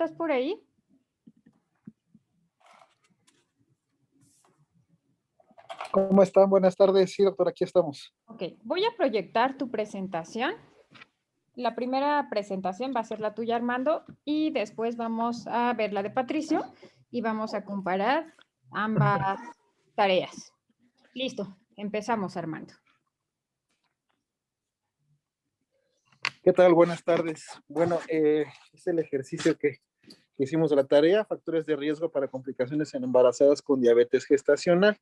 ¿estás por ahí? ¿Cómo están? Buenas tardes. Sí, doctor, aquí estamos. Ok, voy a proyectar tu presentación. La primera presentación va a ser la tuya, Armando, y después vamos a ver la de Patricio y vamos a comparar ambas tareas. Listo, empezamos, Armando. ¿Qué tal? Buenas tardes. Bueno, es el ejercicio que hicimos de la tarea, factores de riesgo para complicaciones en embarazadas con diabetes gestacional.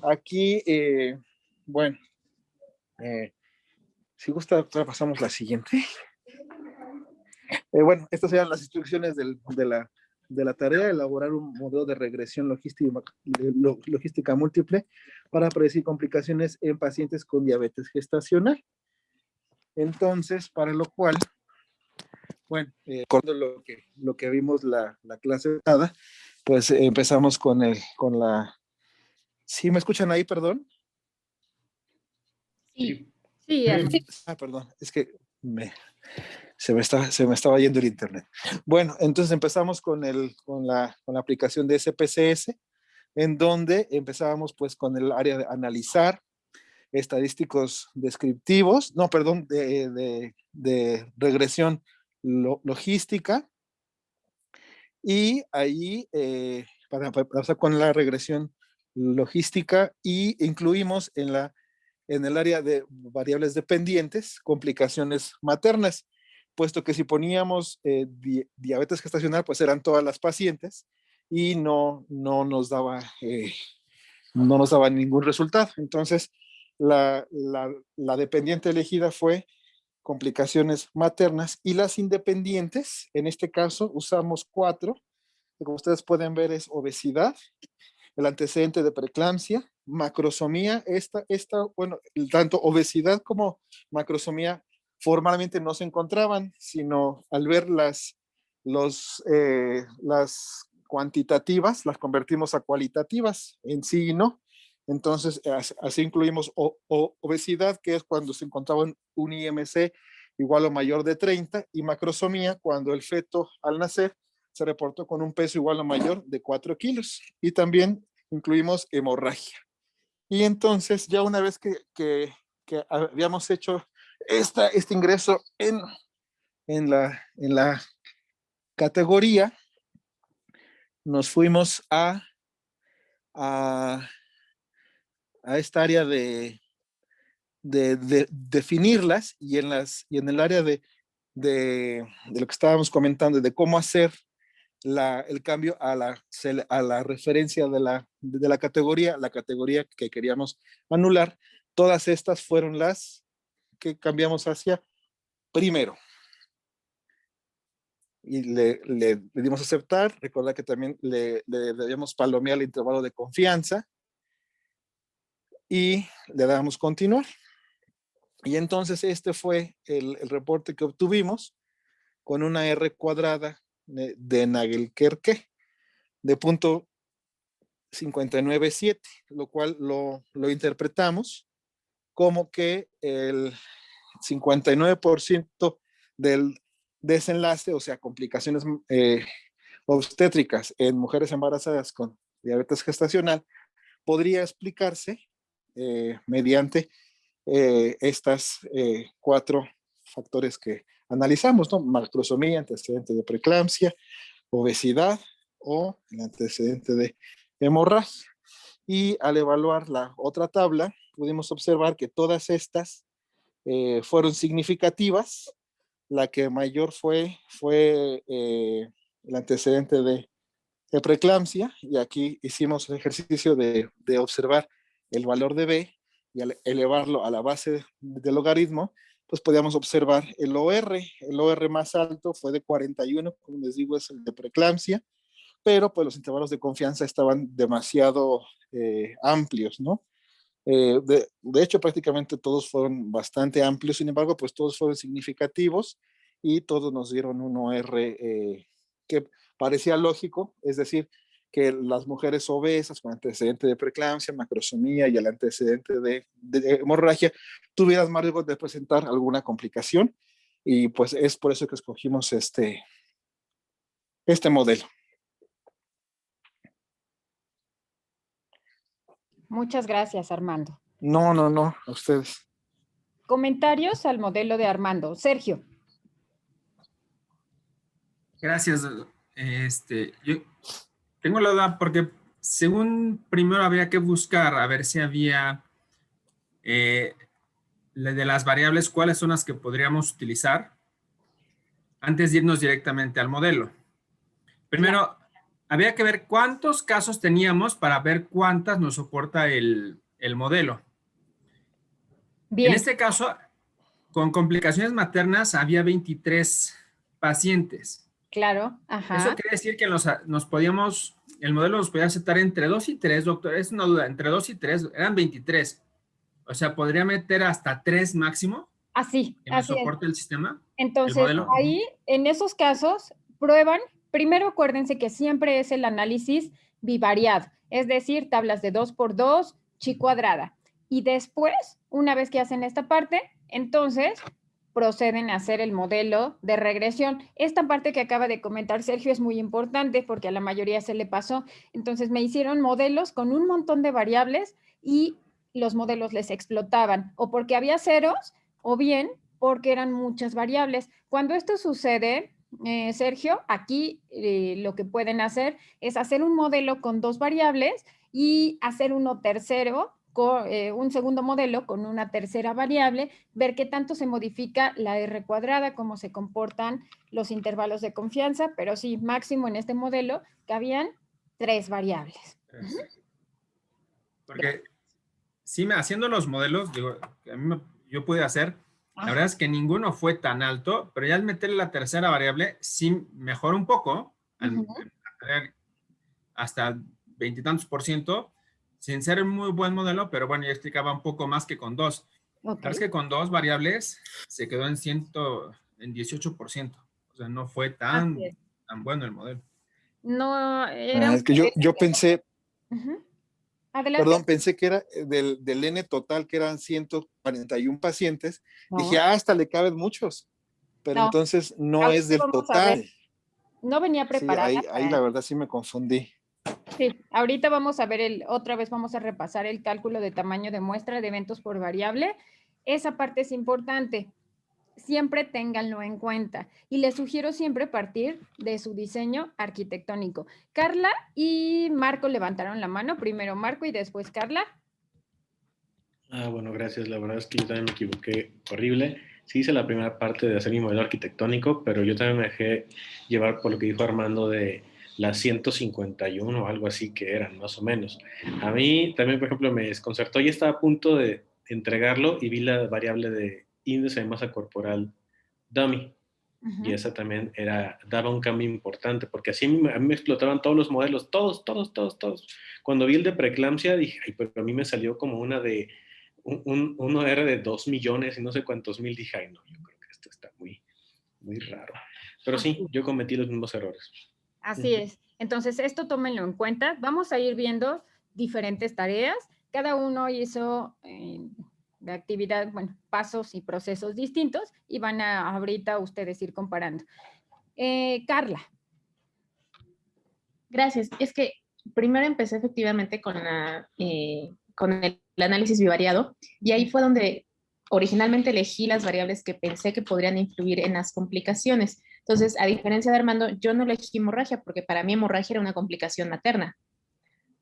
Aquí, bueno, si gusta, doctora, pasamos la siguiente. Bueno, estas serían las instrucciones de la tarea, elaborar un modelo de regresión logística múltiple para predecir complicaciones en pacientes con diabetes gestacional. Entonces, para lo cual, bueno, con lo que vimos la clase pasada, pues empezamos con la... ¿Sí me escuchan ahí, perdón? Sí, sí, Armando. Perdón, es que se me estaba yendo el internet. Bueno, entonces empezamos con la aplicación de SPSS, en donde empezábamos pues con el área de analizar estadísticos descriptivos, no, perdón, de regresión logística, y ahí para pasar con la regresión logística y incluimos en el área de variables dependientes complicaciones maternas, puesto que si poníamos diabetes gestacional, pues eran todas las pacientes y no nos daba ningún resultado. Entonces, la dependiente elegida fue complicaciones maternas, y las independientes, en este caso usamos 4, que como ustedes pueden ver es obesidad, el antecedente de preeclampsia, macrosomía, bueno, tanto obesidad como macrosomía formalmente no se encontraban, sino al ver las cuantitativas, las convertimos a cualitativas, en sí y no. Entonces, así incluimos obesidad, que es cuando se encontraba un IMC igual o mayor de 30, y macrosomía, cuando el feto al nacer se reportó con un peso igual o mayor de 4 kilos. Y también incluimos hemorragia. Y entonces, ya una vez que habíamos hecho este ingreso en la categoría, nos fuimos a esta área de definirlas, y en el área de lo que estábamos comentando, de cómo hacer el cambio a la referencia de la categoría que queríamos anular. Todas estas fueron las que cambiamos hacia primero. Y le dimos a aceptar. Recuerda que también le debíamos palomear el intervalo de confianza y le damos continuar. Y entonces este fue el reporte que obtuvimos con una R cuadrada de Nagelkerke de punto 59.7, lo cual lo interpretamos como que el 59% del desenlace, o sea, complicaciones obstétricas en mujeres embarazadas con diabetes gestacional, podría explicarse mediante estas 4 factores que analizamos, ¿no? Macrosomía, antecedente de preeclampsia, obesidad o el antecedente de hemorragia. Y al evaluar la otra tabla, pudimos observar que todas estas fueron significativas. La que mayor fue el antecedente de preeclampsia, y aquí hicimos el ejercicio de observar el valor de B, y al elevarlo a la base del logaritmo, pues podíamos observar el OR. El OR más alto fue de 41, como les digo, es el de preeclampsia, pero pues los intervalos de confianza estaban demasiado amplios, ¿no? De hecho, prácticamente todos fueron bastante amplios, sin embargo, pues todos fueron significativos y todos nos dieron un OR que parecía lógico, es decir, que las mujeres obesas con antecedente de preeclampsia, macrosomía y el antecedente de hemorragia tuvieran más riesgo de presentar alguna complicación, y pues es por eso que escogimos este modelo. Muchas gracias, Armando. No, a ustedes. Comentarios al modelo de Armando. Sergio. Gracias. Yo tengo la duda porque según primero habría que buscar a ver si había de las variables, cuáles son las que podríamos utilizar antes de irnos directamente al modelo. Primero, había que ver cuántos casos teníamos para ver cuántas nos soporta el modelo. Bien. En este caso, con complicaciones maternas había 23 pacientes. Claro, ajá. Eso quiere decir que el modelo nos podía aceptar entre 2 y 3, doctor. Es una duda, entre 2 y 3, eran 23. O sea, ¿podría meter hasta 3 máximo? Así, ¿Que me así es. soporte el sistema? Entonces, ¿El modelo? ahí, en esos casos, prueban, primero acuérdense que siempre es el análisis bivariado, es decir, tablas de 2 por 2, chi cuadrada. Y después, una vez que hacen esta parte, entonces proceden a hacer el modelo de regresión. Esta parte que acaba de comentar Sergio es muy importante porque a la mayoría se le pasó. Entonces me hicieron modelos con un montón de variables y los modelos les explotaban o porque había ceros o bien porque eran muchas variables. Cuando esto sucede, Sergio, aquí lo que pueden hacer es hacer un modelo con 2 variables y hacer uno tercero, un segundo modelo con una tercera variable, ver qué tanto se modifica la R cuadrada, cómo se comportan los intervalos de confianza, pero sí, máximo en este modelo cabían 3 variables. Porque sí, haciendo los modelos, digo, yo pude hacer, la verdad es que ninguno fue tan alto, pero ya al meterle la tercera variable, sí mejoró un poco, al tener hasta 20 y tantos %, sin ser un muy buen modelo, pero bueno, ya explicaba un poco más que con 2. La verdad es que con 2 variables se quedó en 18%. O sea, no fue tan bueno el modelo. No, era es que yo pensé, Adelante. perdón, pensé que era del N total, que eran 141 pacientes. No. Dije, hasta le caben muchos, pero No. entonces no Ahorita es del vamos a ver. total. No venía Sí, preparada. ahí la verdad sí me confundí. Sí, ahorita vamos a ver otra vez vamos a repasar el cálculo de tamaño de muestra de eventos por variable. Esa parte es importante. Siempre ténganlo en cuenta y les sugiero siempre partir de su diseño arquitectónico. Carla y Marco levantaron la mano, primero Marco y después Carla. Bueno, gracias. La verdad es que yo también me equivoqué horrible. Sí hice la primera parte de hacer mi modelo arquitectónico, pero yo también me dejé llevar por lo que dijo Armando de las 151 o algo así que eran, más o menos. A mí también, por ejemplo, me desconcertó y estaba a punto de entregarlo y vi la variable de índice de masa corporal dummy. Y esa también daba un cambio importante, porque así a mí me explotaban todos los modelos, todos. Cuando vi el de preeclampsia, dije, ay, pero a mí me salió como uno era de 2 millones y no sé cuántos mil. Dije, ay, no, yo creo que esto está muy, muy raro. Pero sí, yo cometí los mismos errores. Así es. Entonces, esto tómenlo en cuenta. Vamos a ir viendo diferentes tareas. Cada uno hizo de actividad, bueno, pasos y procesos distintos y van a ahorita ustedes ir comparando. Carla. Gracias. Es que primero empecé efectivamente con el análisis bivariado y ahí fue donde originalmente elegí las variables que pensé que podrían influir en las complicaciones. Entonces, a diferencia de Armando, yo no elegí hemorragia porque para mí hemorragia era una complicación materna.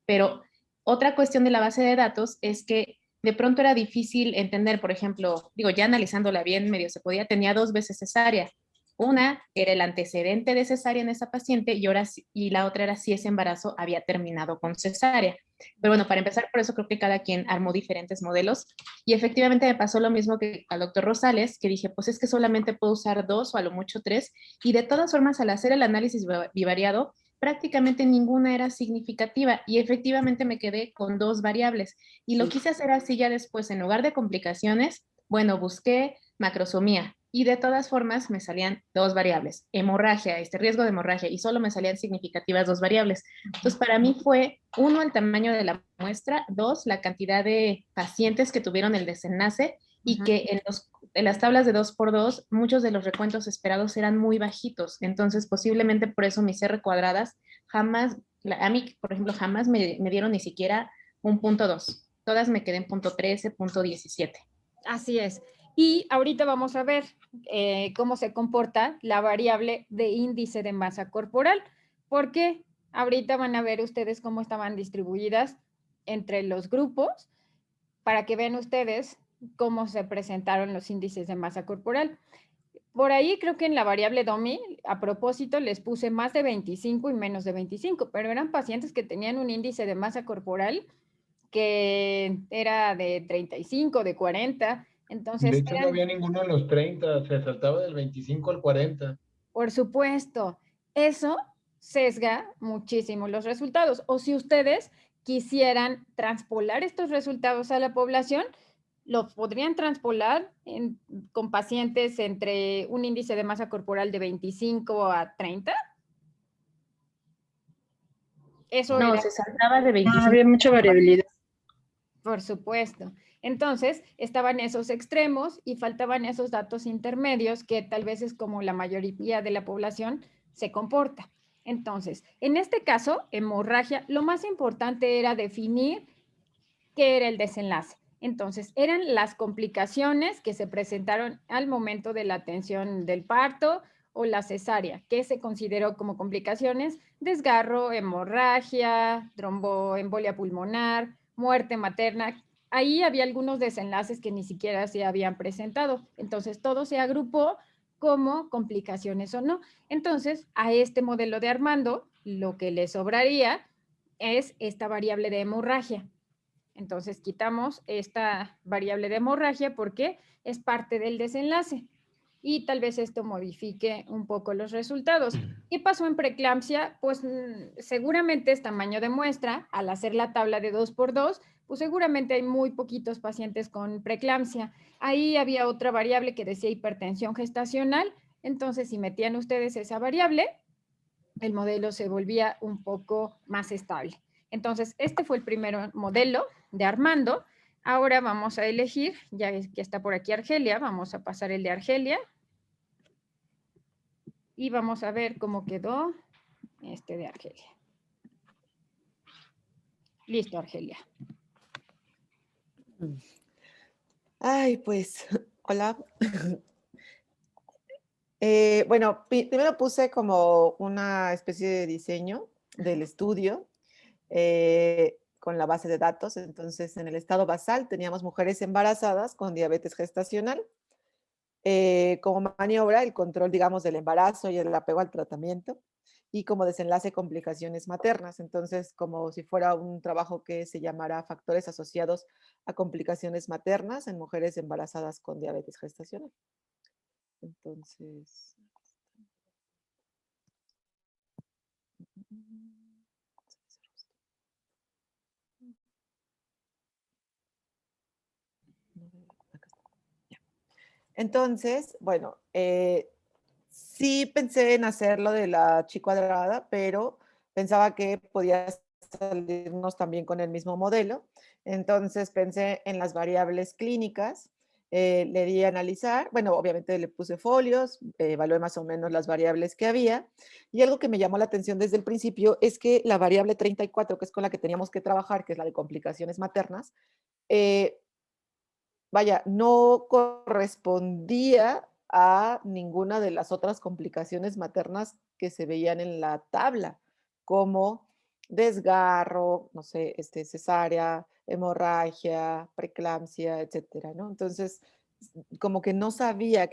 Pero otra cuestión de la base de datos es que de pronto era difícil entender, por ejemplo, digo, ya analizándola bien, medio se podía, tenía 2 veces cesárea. Una era el antecedente de cesárea en esa paciente y la otra era si ese embarazo había terminado con cesárea. Pero bueno, para empezar, por eso creo que cada quien armó diferentes modelos. Y efectivamente me pasó lo mismo que al doctor Rosales, que dije, pues es que solamente puedo usar 2 o a lo mucho 3. Y de todas formas, al hacer el análisis bivariado, prácticamente ninguna era significativa y efectivamente me quedé con 2 variables. Y lo quise hacer así ya después, en lugar de complicaciones, bueno, busqué macrosomía y de todas formas me salían 2 variables, hemorragia, riesgo de hemorragia, y solo me salían significativas 2 variables. Entonces, para mí fue, 1, el tamaño de la muestra, 2, la cantidad de pacientes que tuvieron el desenlace y que en los en las tablas de 2x2, muchos de los recuentos esperados eran muy bajitos. Entonces, posiblemente por eso mis R cuadradas jamás, a mí, por ejemplo, jamás me dieron ni siquiera un punto 2. Todas me quedé en punto 13, punto 17. Así es. Y ahorita vamos a ver cómo se comporta la variable de índice de masa corporal, porque ahorita van a ver ustedes cómo estaban distribuidas entre los grupos para que vean ustedes cómo se presentaron los índices de masa corporal. Por ahí creo que en la variable DOMI, a propósito, les puse más de 25 y menos de 25, pero eran pacientes que tenían un índice de masa corporal que era de 35, de 40. Entonces, De hecho, no había ninguno en los 30, se saltaba del 25 al 40. por supuesto, eso sesga muchísimo los resultados. O si ustedes quisieran transpolar estos resultados a la población, los podrían transpolar con pacientes entre un índice de masa corporal de 25 a 30. Eso No, era, se saltaba de 25. Había mucha variabilidad. por supuesto. Entonces, estaban esos extremos y faltaban esos datos intermedios que tal vez es como la mayoría de la población se comporta. Entonces, en este caso, hemorragia, lo más importante era definir qué era el desenlace. Entonces, eran las complicaciones que se presentaron al momento de la atención del parto o la cesárea, que se consideró como complicaciones: desgarro, hemorragia, tromboembolia pulmonar, muerte materna. Ahí había algunos desenlaces que ni siquiera se habían presentado. Entonces, todo se agrupó como complicaciones o no. Entonces, a este modelo de Armando, lo que le sobraría es esta variable de hemorragia. Entonces, quitamos esta variable de hemorragia porque es parte del desenlace. Y tal vez esto modifique un poco los resultados. ¿Qué pasó en preeclampsia? Pues seguramente es tamaño de muestra. Al hacer la tabla de 2x2, pues seguramente hay muy poquitos pacientes con preeclampsia. Ahí había otra variable que decía hipertensión gestacional. Entonces, si metían ustedes esa variable, el modelo se volvía un poco más estable. Entonces, este fue el primer modelo de Armando. Ahora vamos a elegir, ya que está por aquí Argelia, vamos a pasar el de Argelia. Y vamos a ver cómo quedó este de Argelia. Listo, Argelia. Ay, pues, hola. Bueno, primero puse como una especie de diseño del estudio con la base de datos. Entonces, en el estado basal teníamos mujeres embarazadas con diabetes gestacional. Como maniobra, el control, digamos, del embarazo y el apego al tratamiento. Y como desenlace, complicaciones maternas. Entonces, como si fuera un trabajo que se llamara factores asociados a complicaciones maternas en mujeres embarazadas con diabetes gestacional. Entonces, entonces, bueno, sí pensé en hacer lo de la chi cuadrada, pero pensaba que podía salirnos también con el mismo modelo. Entonces pensé en las variables clínicas, le di a analizar, bueno, obviamente le puse folios, evalué más o menos las variables que había, y algo que me llamó la atención desde el principio es que la variable 34, que es con la que teníamos que trabajar, que es la de complicaciones maternas, vaya, no correspondía a ninguna de las otras complicaciones maternas que se veían en la tabla, como desgarro, no sé, cesárea, hemorragia, preeclampsia, etcétera, ¿no? Entonces, como que no sabía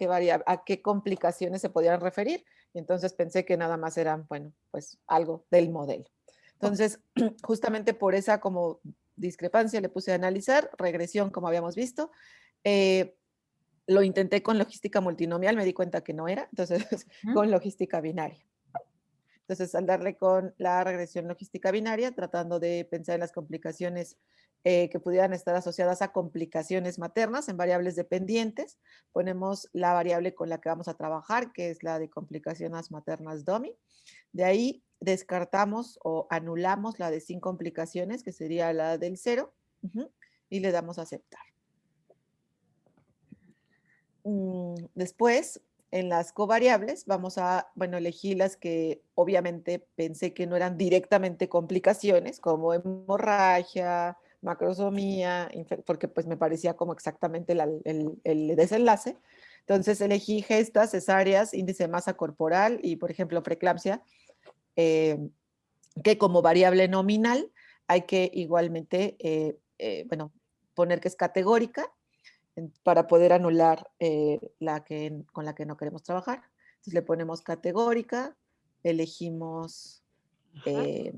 a qué complicaciones se podían referir, y entonces pensé que nada más eran, bueno, pues algo del modelo. Entonces, justamente por esa como discrepancia le puse a analizar, regresión como habíamos visto. Lo intenté con logística multinomial, me di cuenta que no era, entonces con logística binaria. Entonces, al darle con la regresión logística binaria, tratando de pensar en las complicaciones que pudieran estar asociadas a complicaciones maternas en variables dependientes, ponemos la variable con la que vamos a trabajar, que es la de complicaciones maternas DOMI. De ahí descartamos o anulamos la de sin complicaciones, que sería la del 0, y le damos a aceptar. Después, en las covariables, vamos a, bueno, elegí las que obviamente pensé que no eran directamente complicaciones, como hemorragia, macrosomía, porque pues me parecía como exactamente el desenlace. Entonces elegí gestas, cesáreas, índice de masa corporal y, por ejemplo, preeclampsia, eh, que como variable nominal hay que igualmente, bueno, poner que es categórica para poder anular con la que no queremos trabajar. Entonces le ponemos categórica, elegimos el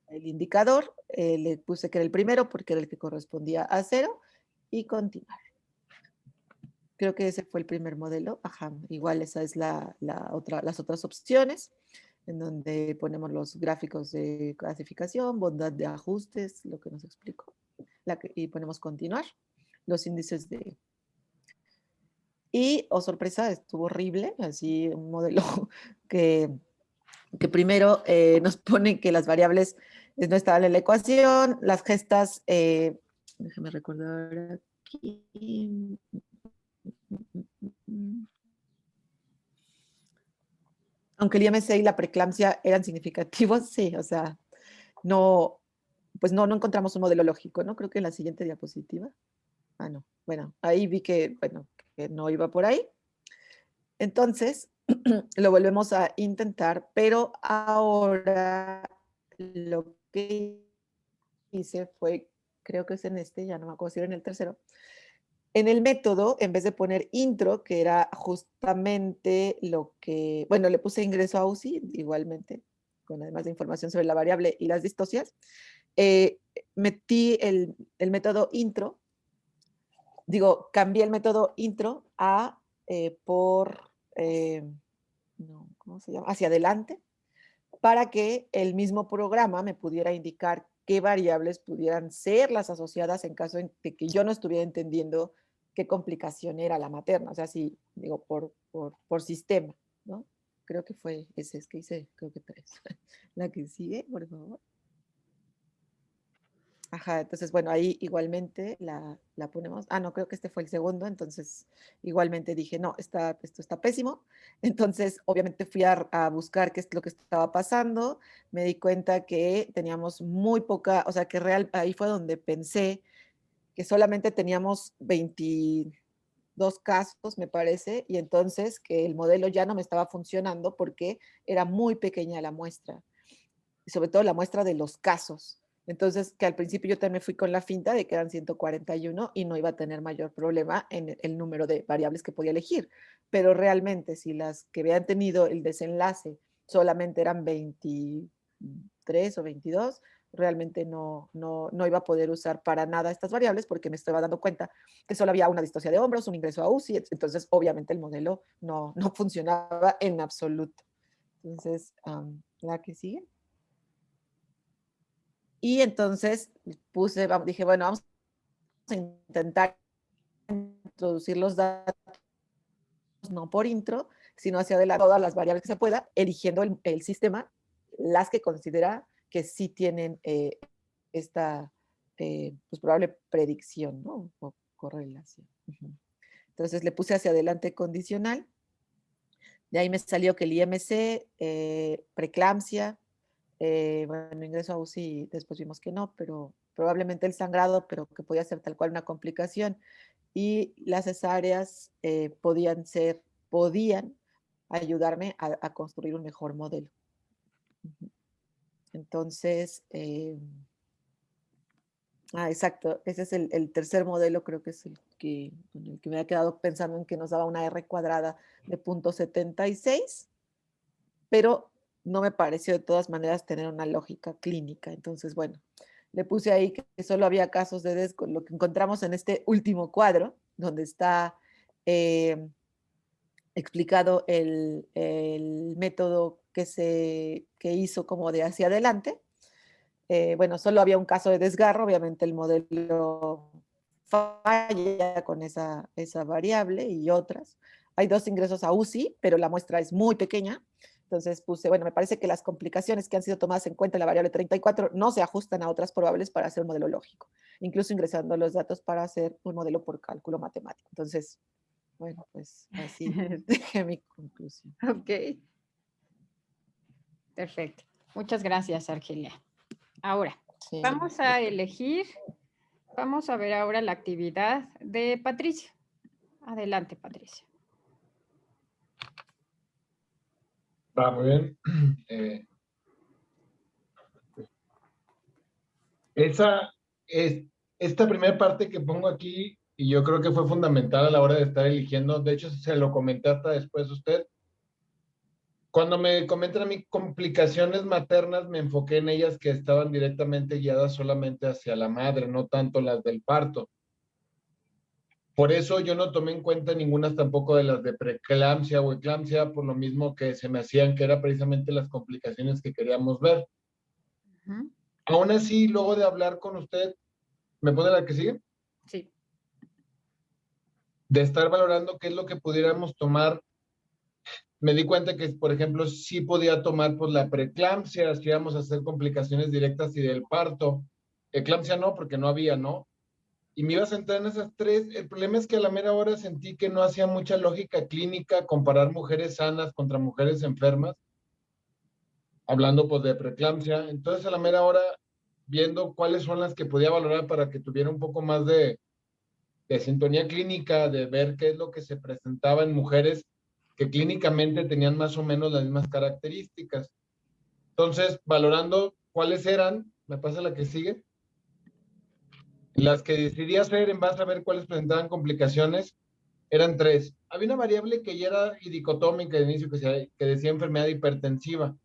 indicador, le puse que era el primero porque era el que correspondía a 0 y continuar. Creo que ese fue el primer modelo. Ajá, igual esa es las otras opciones, en donde ponemos los gráficos de clasificación, bondad de ajustes, lo que nos explicó, y ponemos continuar, los índices de... Y, oh sorpresa, estuvo horrible, así un modelo que primero nos pone que las variables no estaban en la ecuación, las gestas, déjame recordar aquí, aunque el IMC y la preeclampsia eran significativos, sí, o sea, no, pues no encontramos un modelo lógico, ¿no? Creo que en la siguiente diapositiva. Ah, no, bueno, ahí vi que, bueno, que no iba por ahí. Entonces, lo volvemos a intentar, pero ahora lo que hice fue, creo que es en este, ya no me acuerdo si era en el tercero, en el método, en vez de poner intro, que era justamente lo que, bueno, le puse ingreso a UCI, igualmente, con además de información sobre la variable y las distocias, metí el método intro, cambié el método intro a no, ¿cómo se llama? Hacia adelante, para que el mismo programa me pudiera indicar qué variables pudieran ser las asociadas en caso de que yo no estuviera entendiendo qué complicación era la materna, o sea, si digo por sistema, ¿no? Creo que fue ese, es que hice, creo que 3. La que sigue, por favor. Ajá, entonces, bueno, ahí igualmente la ponemos. Ah, no, creo que este fue el segundo, entonces igualmente dije, no, esto está pésimo. Entonces, obviamente fui a buscar qué es lo que estaba pasando. Me di cuenta que teníamos muy poca, o sea, ahí fue donde pensé que solamente teníamos 22 casos, me parece, y entonces que el modelo ya no me estaba funcionando porque era muy pequeña la muestra, y sobre todo la muestra de los casos. Entonces, que al principio yo también fui con la finta de que eran 141 y no iba a tener mayor problema en el número de variables que podía elegir. Pero realmente, si las que habían tenido el desenlace solamente eran 23 o 22, realmente no iba a poder usar para nada estas variables porque me estaba dando cuenta que solo había una distosia de hombros, un ingreso a UCI, entonces obviamente el modelo no funcionaba en absoluto. Entonces, la que sigue. Y entonces dije, bueno, vamos a intentar introducir los datos no por intro, sino hacia adelante todas las variables que se pueda, eligiendo el sistema las que considera que sí tienen esta pues probable predicción, ¿no? O correlación. Entonces le puse hacia adelante condicional. De ahí me salió que el IMC, preeclampsia, bueno, ingreso a UCI, después vimos que no, pero probablemente el sangrado, pero que podía ser tal cual una complicación. Y las cesáreas podían ayudarme a construir un mejor modelo. Entonces, exacto, ese es el tercer modelo, creo que es con el que me había quedado pensando en que nos daba una R cuadrada de 0.76, pero no me pareció de todas maneras tener una lógica clínica. Entonces, bueno, le puse ahí que solo había casos de lo que encontramos en este último cuadro, donde está explicado el método que hizo como de hacia adelante. Bueno, solo había un caso de desgarro, obviamente el modelo falla con esa variable y otras. Hay 2 ingresos a UCI, pero la muestra es muy pequeña. Entonces puse, bueno, me parece que las complicaciones que han sido tomadas en cuenta en la variable 34 no se ajustan a otras probables para hacer un modelo lógico, incluso ingresando los datos para hacer un modelo por cálculo matemático. Entonces, bueno, pues así dejé mi conclusión. Ok. Perfecto. Muchas gracias, Argelia. Ahora, Sí. vamos a elegir, vamos a ver ahora la actividad de Patricia. Adelante, Patricia. Va, muy bien. Esa es esta primera parte que pongo aquí, y yo creo que fue fundamental a la hora de estar eligiendo. De hecho, se lo comenté hasta después a usted. Cuando me comentan a mí complicaciones maternas, me enfoqué en ellas que estaban directamente guiadas solamente hacia la madre, no tanto las del parto. Por eso yo no tomé en cuenta ninguna tampoco de las de preeclampsia o eclampsia, por lo mismo que se me hacían que eran precisamente las complicaciones que queríamos ver. Aún así, luego de hablar con usted, ¿me pone la que sigue? Sí. De estar valorando qué es lo que pudiéramos tomar, me di cuenta que, por ejemplo, sí podía tomar pues, la preeclampsia, si íbamos a hacer complicaciones directas y del parto. Eclampsia no, porque no había, ¿no? Y me iba a centrar en esas tres. El problema es que a la mera hora sentí que no hacía mucha lógica clínica comparar mujeres sanas contra mujeres enfermas, hablando pues de preeclampsia. Entonces a la mera hora, viendo cuáles son las que podía valorar para que tuviera un poco más de sintonía clínica, de ver qué es lo que se presentaba en mujeres que clínicamente tenían más o menos las mismas características. Entonces, valorando cuáles eran, me pasa la que sigue, las que decidí hacer en base a ver cuáles presentaban complicaciones, eran tres. Había una variable que ya era dicotómica de inicio, que decía enfermedad hipertensiva.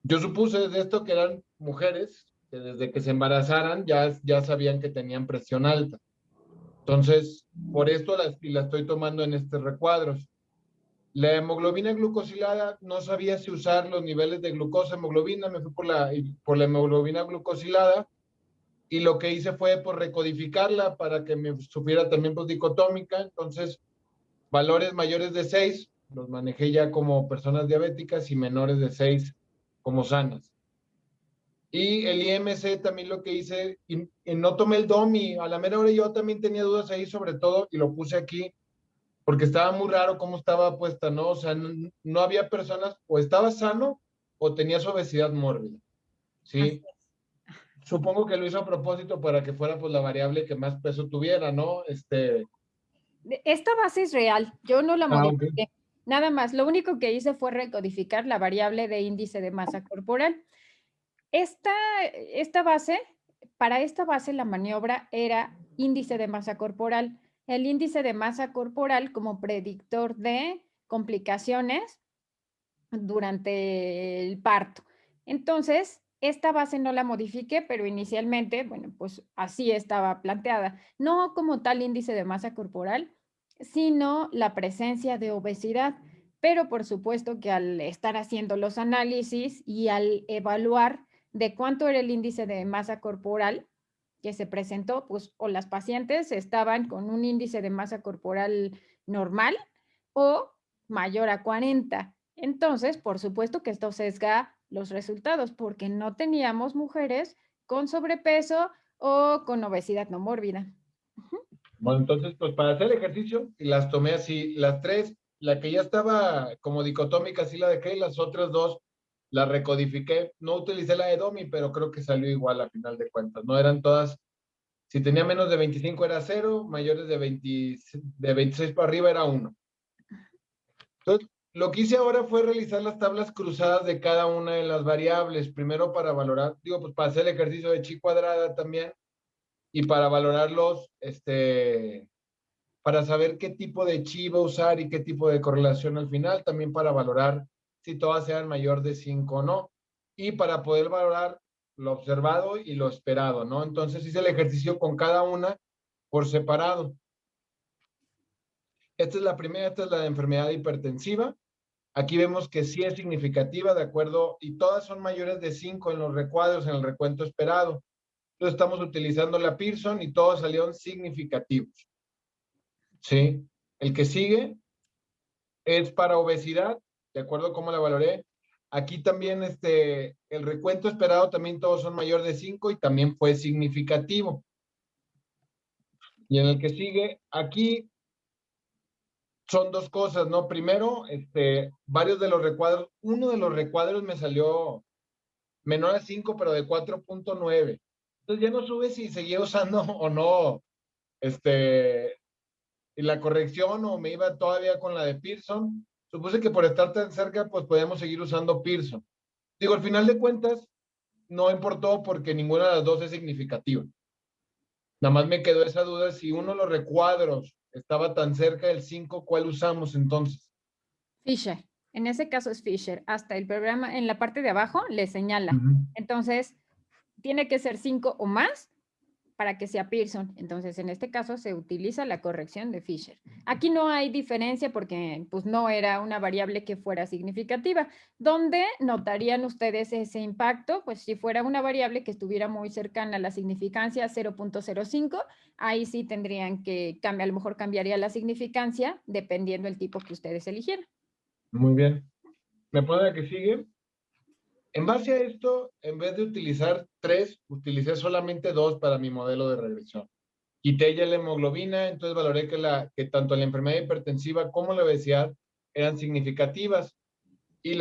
Yo supuse desde esto que eran mujeres que desde que se embarazaran ya sabían que tenían presión alta. Entonces, por esto la estoy tomando en estos recuadros. La hemoglobina glucosilada, no sabía si usar los niveles de glucosa, hemoglobina, me fui por la hemoglobina glucosilada, y lo que hice fue por recodificarla para que me supiera también pues, dicotómica. Entonces, valores mayores de 6 los manejé ya como personas diabéticas y menores de 6 como sanas. Y el IMC también lo que hice, y no tomé el DOMI, a la mera hora yo también tenía dudas ahí sobre todo, y lo puse aquí, porque estaba muy raro cómo estaba puesta, ¿no? O sea, no había personas, o estaba sano, o tenías obesidad mórbida, ¿sí? Supongo que lo hizo a propósito para que fuera pues la variable que más peso tuviera, ¿no? Esta base es real, yo no la modifiqué. Okay. Nada más, lo único que hice fue recodificar la variable de índice de masa corporal. Esta base, para esta base la maniobra era índice de masa corporal. El índice de masa corporal como predictor de complicaciones durante el parto. Entonces, esta base no la modifiqué, pero inicialmente, bueno, pues así estaba planteada. No como tal índice de masa corporal, sino la presencia de obesidad. Pero por supuesto que al estar haciendo los análisis y al evaluar de cuánto era el índice de masa corporal que se presentó, pues o las pacientes estaban con un índice de masa corporal normal o mayor a 40. Entonces, por supuesto que esto sesga los resultados porque no teníamos mujeres con sobrepeso o con obesidad no mórbida. Bueno, entonces, pues para hacer el ejercicio, las tomé así, las tres, la que ya estaba como dicotómica, sí la dejé, y las otras dos las recodifiqué. No utilicé la de DOMI, pero creo que salió igual a final de cuentas. No eran todas, si tenía menos de 25 era 0, mayores de 26 para arriba era 1. Entonces, lo que hice ahora fue realizar las tablas cruzadas de cada una de las variables, primero para valorar, digo, pues para hacer el ejercicio de chi cuadrada también, y para valorarlos, para saber qué tipo de chi va a usar y qué tipo de correlación al final, también para valorar si todas sean mayor de 5 o no, y para poder valorar lo observado y lo esperado, ¿no? Entonces hice el ejercicio con cada una por separado. Esta es la primera, esta es la de enfermedad hipertensiva. Aquí vemos que sí es significativa, de acuerdo, y todas son mayores de 5 en los recuadros, en el recuento esperado. Entonces estamos utilizando la Pearson y todos salieron significativos. ¿Sí? El que sigue es para obesidad, de acuerdo a cómo la valoré. Aquí también el recuento esperado también todos son mayor de 5 y también fue significativo. Y en el que sigue, aquí son dos cosas, ¿no? Primero, varios de los recuadros, uno de los recuadros me salió menor a 5, pero de 4.9. Entonces ya no supe si seguía usando o no, la corrección o me iba todavía con la de Pearson. Supuse que por estar tan cerca, pues podíamos seguir usando Pearson. Digo, al final de cuentas, no importó porque ninguna de las dos es significativa. Nada más me quedó esa duda, si uno de los recuadros estaba tan cerca del 5, ¿cuál usamos entonces? Fisher. En ese caso es Fisher. Hasta el programa, en la parte de abajo, le señala. Entonces, tiene que ser 5 o más para que sea Pearson. Entonces, en este caso se utiliza la corrección de Fisher. Aquí no hay diferencia porque pues, no era una variable que fuera significativa. ¿Dónde notarían ustedes ese impacto? Pues si fuera una variable que estuviera muy cercana a la significancia 0.05, ahí sí tendrían que cambiar, a lo mejor cambiaría la significancia dependiendo del tipo que ustedes eligieran. Muy bien. ¿Me pone la que sigue? En base a esto, en vez de utilizar 3, utilicé solamente 2 para mi modelo de regresión. Quité ya la hemoglobina, entonces valoré que tanto la enfermedad hipertensiva como la obesidad eran significativas. Y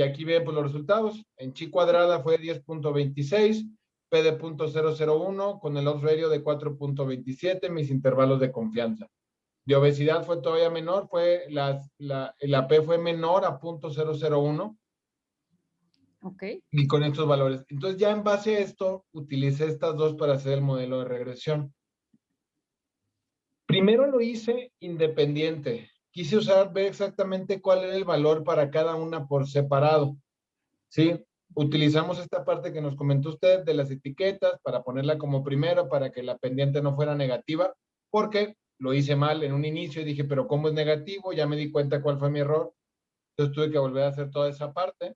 aquí ven pues, los resultados. En chi cuadrada fue 10.26, P de 0.001, con el odds ratio de 4.27, mis intervalos de confianza. De obesidad fue todavía menor, la P fue menor a 0.001. Ok. Y con estos valores. Entonces ya en base a esto, utilicé estas dos para hacer el modelo de regresión. Primero lo hice independiente. Quise ver exactamente cuál era el valor para cada una por separado. ¿Sí? Utilizamos esta parte que nos comentó usted de las etiquetas para ponerla como primero para que la pendiente no fuera negativa, porque lo hice mal en un inicio y dije, pero ¿cómo es negativo? Ya me di cuenta cuál fue mi error. Entonces tuve que volver a hacer toda esa parte.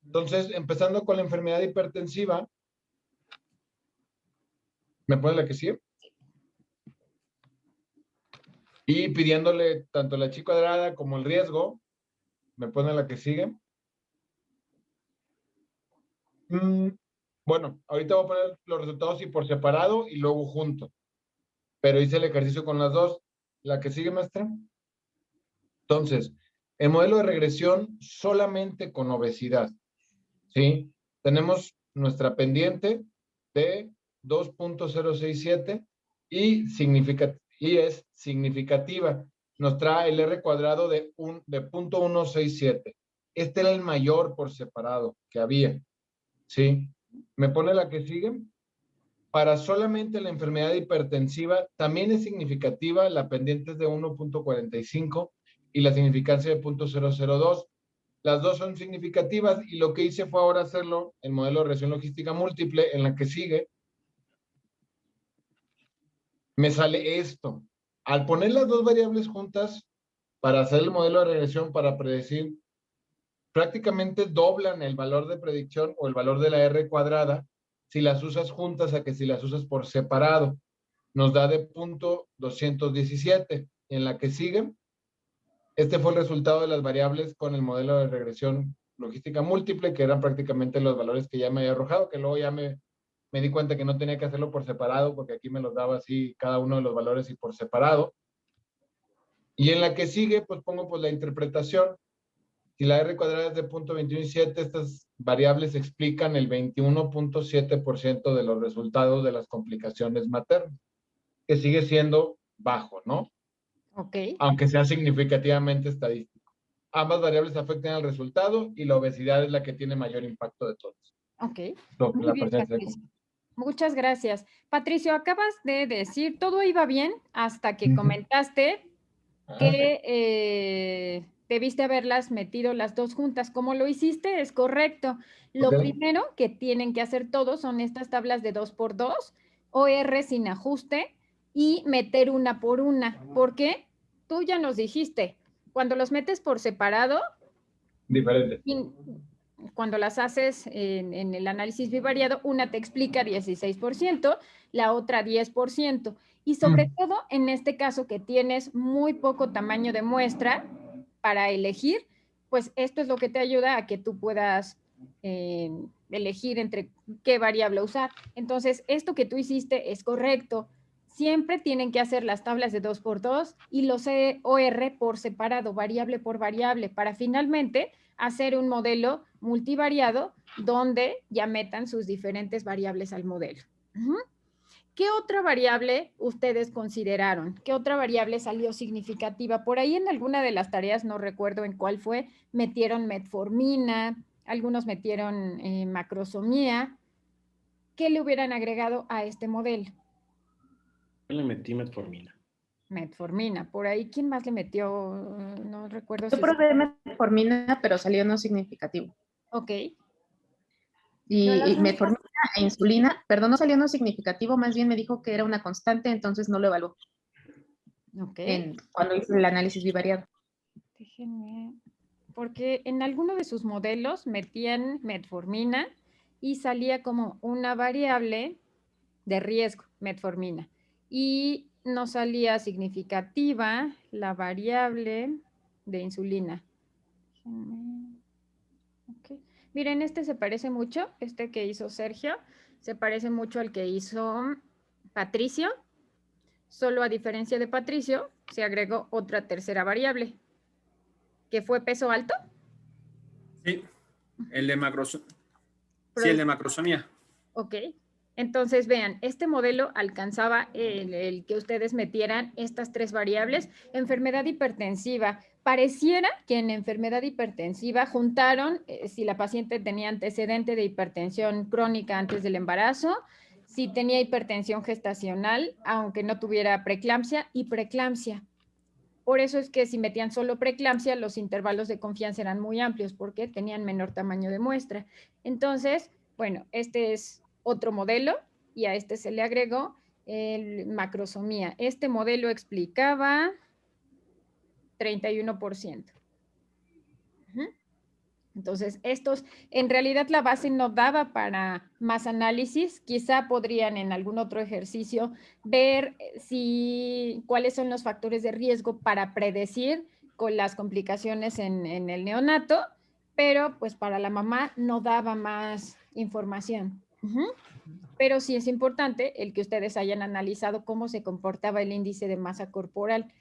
Entonces, empezando con la enfermedad hipertensiva, ¿me pone la que sí? Y pidiéndole tanto la chi cuadrada como el riesgo, ¿me pone la que sigue? Bueno, ahorita voy a poner los resultados y por separado y luego junto. Pero hice el ejercicio con las dos. ¿La que sigue, maestra? Entonces, el modelo de regresión solamente con obesidad. ¿Sí? Tenemos nuestra pendiente de 2.067 y es significativa. Nos trae el R cuadrado de 0.167. Este era el mayor por separado que había. ¿Sí? ¿Me pone la que sigue? Para solamente la enfermedad hipertensiva también es significativa, la pendiente es de 1.45 y la significancia de 0.002. Las dos son significativas y lo que hice fue ahora hacerlo en modelo de regresión logística múltiple, en la que sigue. Me sale esto. Al poner las dos variables juntas para hacer el modelo de regresión para predecir, prácticamente doblan el valor de predicción o el valor de la R cuadrada si las usas juntas a que si las usas por separado. Nos da de 0.217. En la que sigue, este fue el resultado de las variables con el modelo de regresión logística múltiple, que eran prácticamente los valores que ya me había arrojado, que luego ya me di cuenta que no tenía que hacerlo por separado, porque aquí me los daba así cada uno de los valores y por separado. Y en la que sigue, pues pongo pues la interpretación. Si la R cuadrada es de 0.217, estas variables explican el 21.7% de los resultados de las complicaciones maternas, que sigue siendo bajo, ¿no? Ok. Aunque sea significativamente estadístico. Ambas variables afectan al resultado y la obesidad es la que tiene mayor impacto de todos. Ok. Muy Muy bien, Patricio. Muchas gracias. Patricio, acabas de decir, todo iba bien hasta que comentaste que debiste haberlas metido las dos juntas. ¿Cómo lo hiciste? Es correcto. Lo primero que tienen que hacer todos son estas tablas de 2x2, OR sin ajuste y meter una por una. ¿Por qué? Tú ya nos dijiste, cuando los metes por separado, diferente. Cuando las haces en el análisis bivariado, una te explica 16%, la otra 10%. Y sobre todo en este caso que tienes muy poco tamaño de muestra para elegir, pues esto es lo que te ayuda a que tú puedas elegir entre qué variable usar. Entonces, esto que tú hiciste es correcto. siempre tienen que hacer las tablas de 2x2 y los OR por separado, variable por variable, para finalmente hacer un modelo multivariado donde ya metan sus diferentes variables al modelo. ¿Qué otra variable ustedes consideraron? ¿Qué otra variable salió significativa? Por ahí en alguna de las tareas, no recuerdo en cuál fue, metieron metformina, algunos metieron macrosomía. ¿Qué le hubieran agregado a este modelo? Yo le metí metformina. Metformina. Por ahí, ¿quién más le metió? No recuerdo. Yo probé metformina, pero salió no significativo. Ok. Y metformina e insulina, perdón, no salió no significativo, más bien me dijo que era una constante, entonces no lo evaluó. Ok. Cuando hice el análisis bivariado. Déjenme, porque en alguno de sus modelos metían metformina y salía como una variable de riesgo, metformina. Y no salía significativa la variable de insulina. Okay. Miren, este se parece mucho, este que hizo Sergio, se parece mucho al que hizo Patricio, solo a diferencia de Patricio, se agregó otra tercera variable, que fue peso alto. Sí, el de sí, el de macrosomía. Ok, entonces vean, este modelo alcanzaba el que ustedes metieran estas tres variables. Enfermedad hipertensiva. Pareciera que en enfermedad hipertensiva juntaron si la paciente tenía antecedente de hipertensión crónica antes del embarazo, si tenía hipertensión gestacional, aunque no tuviera preeclampsia, y preeclampsia. Por eso es que si metían solo preeclampsia, los intervalos de confianza eran muy amplios porque tenían menor tamaño de muestra. Entonces, bueno, este es otro modelo y a este se le agregó el macrosomía. Este modelo explicaba 31%. Entonces, estos, en realidad la base no daba para más análisis, quizá podrían en algún otro ejercicio ver cuáles son los factores de riesgo para predecir con las complicaciones en el neonato, pero pues para la mamá no daba más información. Pero sí es importante el que ustedes hayan analizado cómo se comportaba el índice de masa corporal.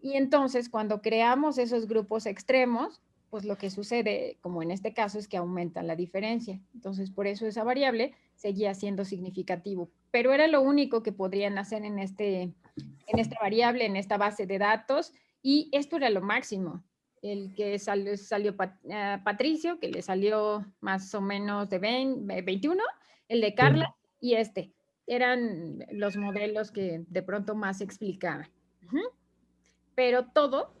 Y entonces, cuando creamos esos grupos extremos, pues lo que sucede, como en este caso, es que aumentan la diferencia. Entonces, por eso esa variable seguía siendo significativo. Pero era lo único que podrían hacer en esta variable, en esta base de datos, y esto era lo máximo. El que salió Patricio, que le salió más o menos de 21, el de Carla y este. Eran los modelos que de pronto más explicaban. Pero todo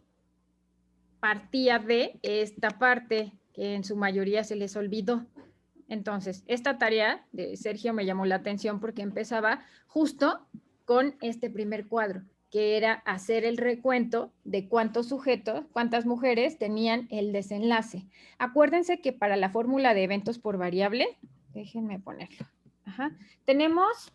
partía de esta parte que en su mayoría se les olvidó. Entonces, esta tarea de Sergio me llamó la atención porque empezaba justo con este primer cuadro, que era hacer el recuento de cuántos sujetos, cuántas mujeres tenían el desenlace. Acuérdense que para la fórmula de eventos por variable, déjenme ponerlo, tenemos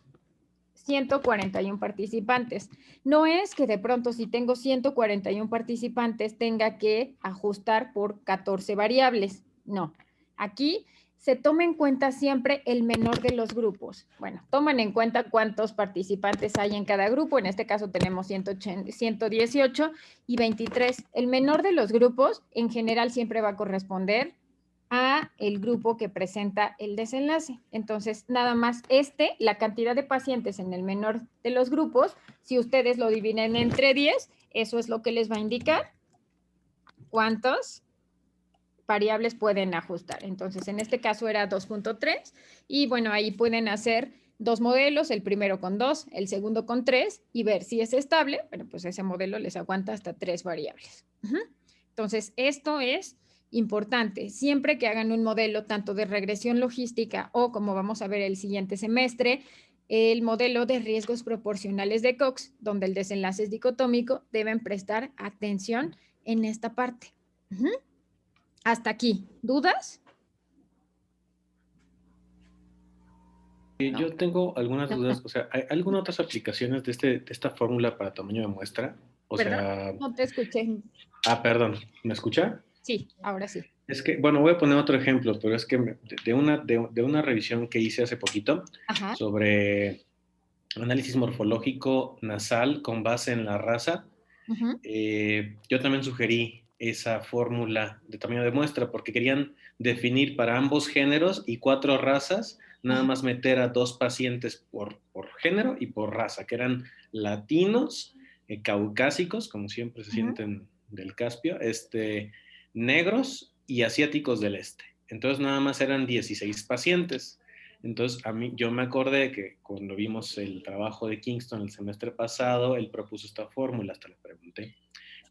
141 participantes. No es que de pronto si tengo 141 participantes tenga que ajustar por 14 variables. No, aquí se toma en cuenta siempre el menor de los grupos. Bueno, toman en cuenta cuántos participantes hay en cada grupo. En este caso tenemos 118 y 23. El menor de los grupos en general siempre va a corresponder a el grupo que presenta el desenlace. Entonces, nada más la cantidad de pacientes en el menor de los grupos, si ustedes lo dividen entre 10, eso es lo que les va a indicar cuántos variables pueden ajustar. Entonces, en este caso era 2.3 y bueno, ahí pueden hacer dos modelos, el primero con 2, el segundo con 3 y ver si es estable. Bueno, pues ese modelo les aguanta hasta 3 variables. Entonces, esto es importante. Siempre que hagan un modelo tanto de regresión logística o, como vamos a ver el siguiente semestre, el modelo de riesgos proporcionales de Cox, donde el desenlace es dicotómico, deben prestar atención en esta parte. Hasta aquí. ¿Dudas? Yo tengo algunas dudas. O sea, ¿hay algunas otras aplicaciones de esta fórmula para tamaño de muestra? O sea, no te escuché. Perdón. ¿Me escucha? Sí, ahora sí. Es que, bueno, voy a poner otro ejemplo, pero es que de una revisión que hice hace poquito sobre análisis morfológico nasal con base en la raza, Ujú. yo también sugerí esa fórmula de tamaño de muestra porque querían definir para ambos géneros y 4 razas, nada Ajá. más meter a 2 pacientes por género y por raza, que eran latinos, caucásicos, como siempre se Ujú. sienten del Caspio, negros y asiáticos del este. Entonces nada más eran 16 pacientes. Entonces, yo me acordé que cuando vimos el trabajo de Kingston el semestre pasado, él propuso esta fórmula, hasta le pregunté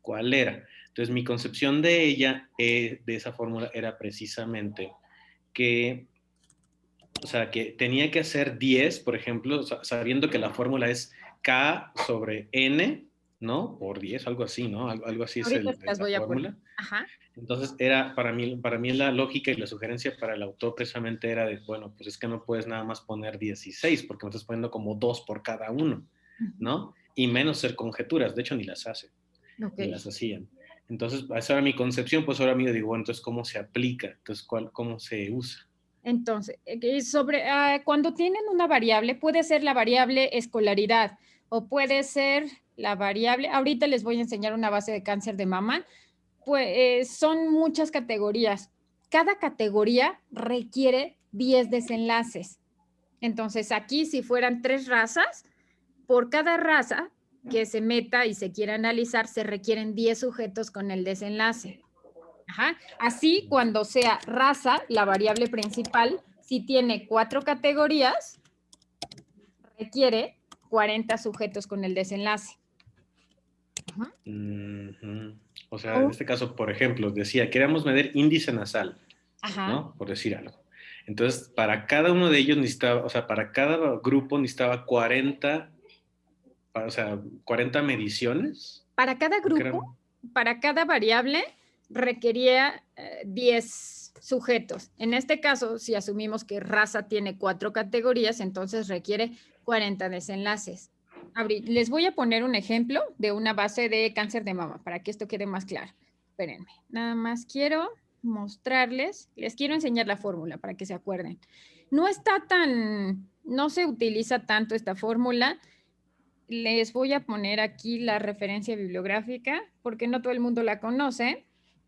cuál era. Entonces, mi concepción de ella, de esa fórmula, era precisamente que, o sea, que tenía que hacer 10, por ejemplo, sabiendo que la fórmula es K sobre N, ¿no? Por 10, algo así, ¿no? Algo así es Ahorita se las la voy a poner. fórmula. Ajá. Entonces, para mí la lógica y la sugerencia para el autor precisamente era de, bueno, pues es que no puedes nada más poner 16 porque me estás poniendo como 2 por cada uno, ¿no? Y menos ser conjeturas, de hecho ni las hace, Ok. ni las hacían. Entonces, esa era mi concepción, pues ahora digo, bueno, entonces, ¿cómo se aplica? Entonces, ¿cómo se usa? Entonces, cuando tienen una variable, puede ser la variable escolaridad o puede ser la variable, ahorita les voy a enseñar una base de cáncer de mama, pues son muchas categorías. Cada categoría requiere 10 desenlaces. Entonces, aquí si fueran 3 razas, por cada raza que se meta y se quiera analizar, se requieren 10 sujetos con el desenlace. Ajá. Así, cuando sea raza, la variable principal, si tiene 4 categorías, requiere 40 sujetos con el desenlace. Ajá. O sea, en este caso, por ejemplo, decía, queríamos medir índice nasal, Ajá. ¿no? Por decir algo. Entonces, para cada uno de ellos necesitaba, o sea, para cada grupo necesitaba 40, o sea, 40 mediciones. Para cada grupo, para cada variable, requería 10 sujetos. En este caso, si asumimos que raza tiene 4 categorías, entonces requiere 40 desenlaces. Les voy a poner un ejemplo de una base de cáncer de mama para que esto quede más claro. Espérenme, nada más quiero mostrarles, les quiero enseñar la fórmula para que se acuerden. No se utiliza tanto esta fórmula. Les voy a poner aquí la referencia bibliográfica porque no todo el mundo la conoce,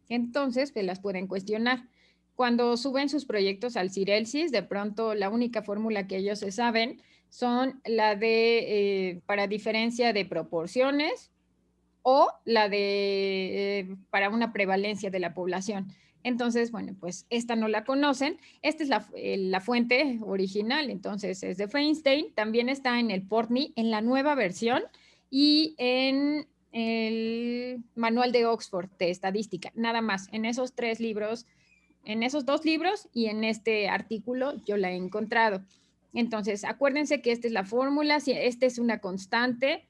entonces pues las pueden cuestionar. Cuando suben sus proyectos al Cirelsis, de pronto la única fórmula que ellos se saben son la de para diferencia de proporciones o la de para una prevalencia de la población. Entonces, bueno, pues esta no la conocen. Esta es la fuente original, entonces es de Feinstein. También está en el Portney, en la nueva versión y en el manual de Oxford de estadística. Nada más, en esos 3 libros, en esos 2 libros y en este artículo yo la he encontrado. Entonces, acuérdense que esta es la fórmula, si esta es una constante,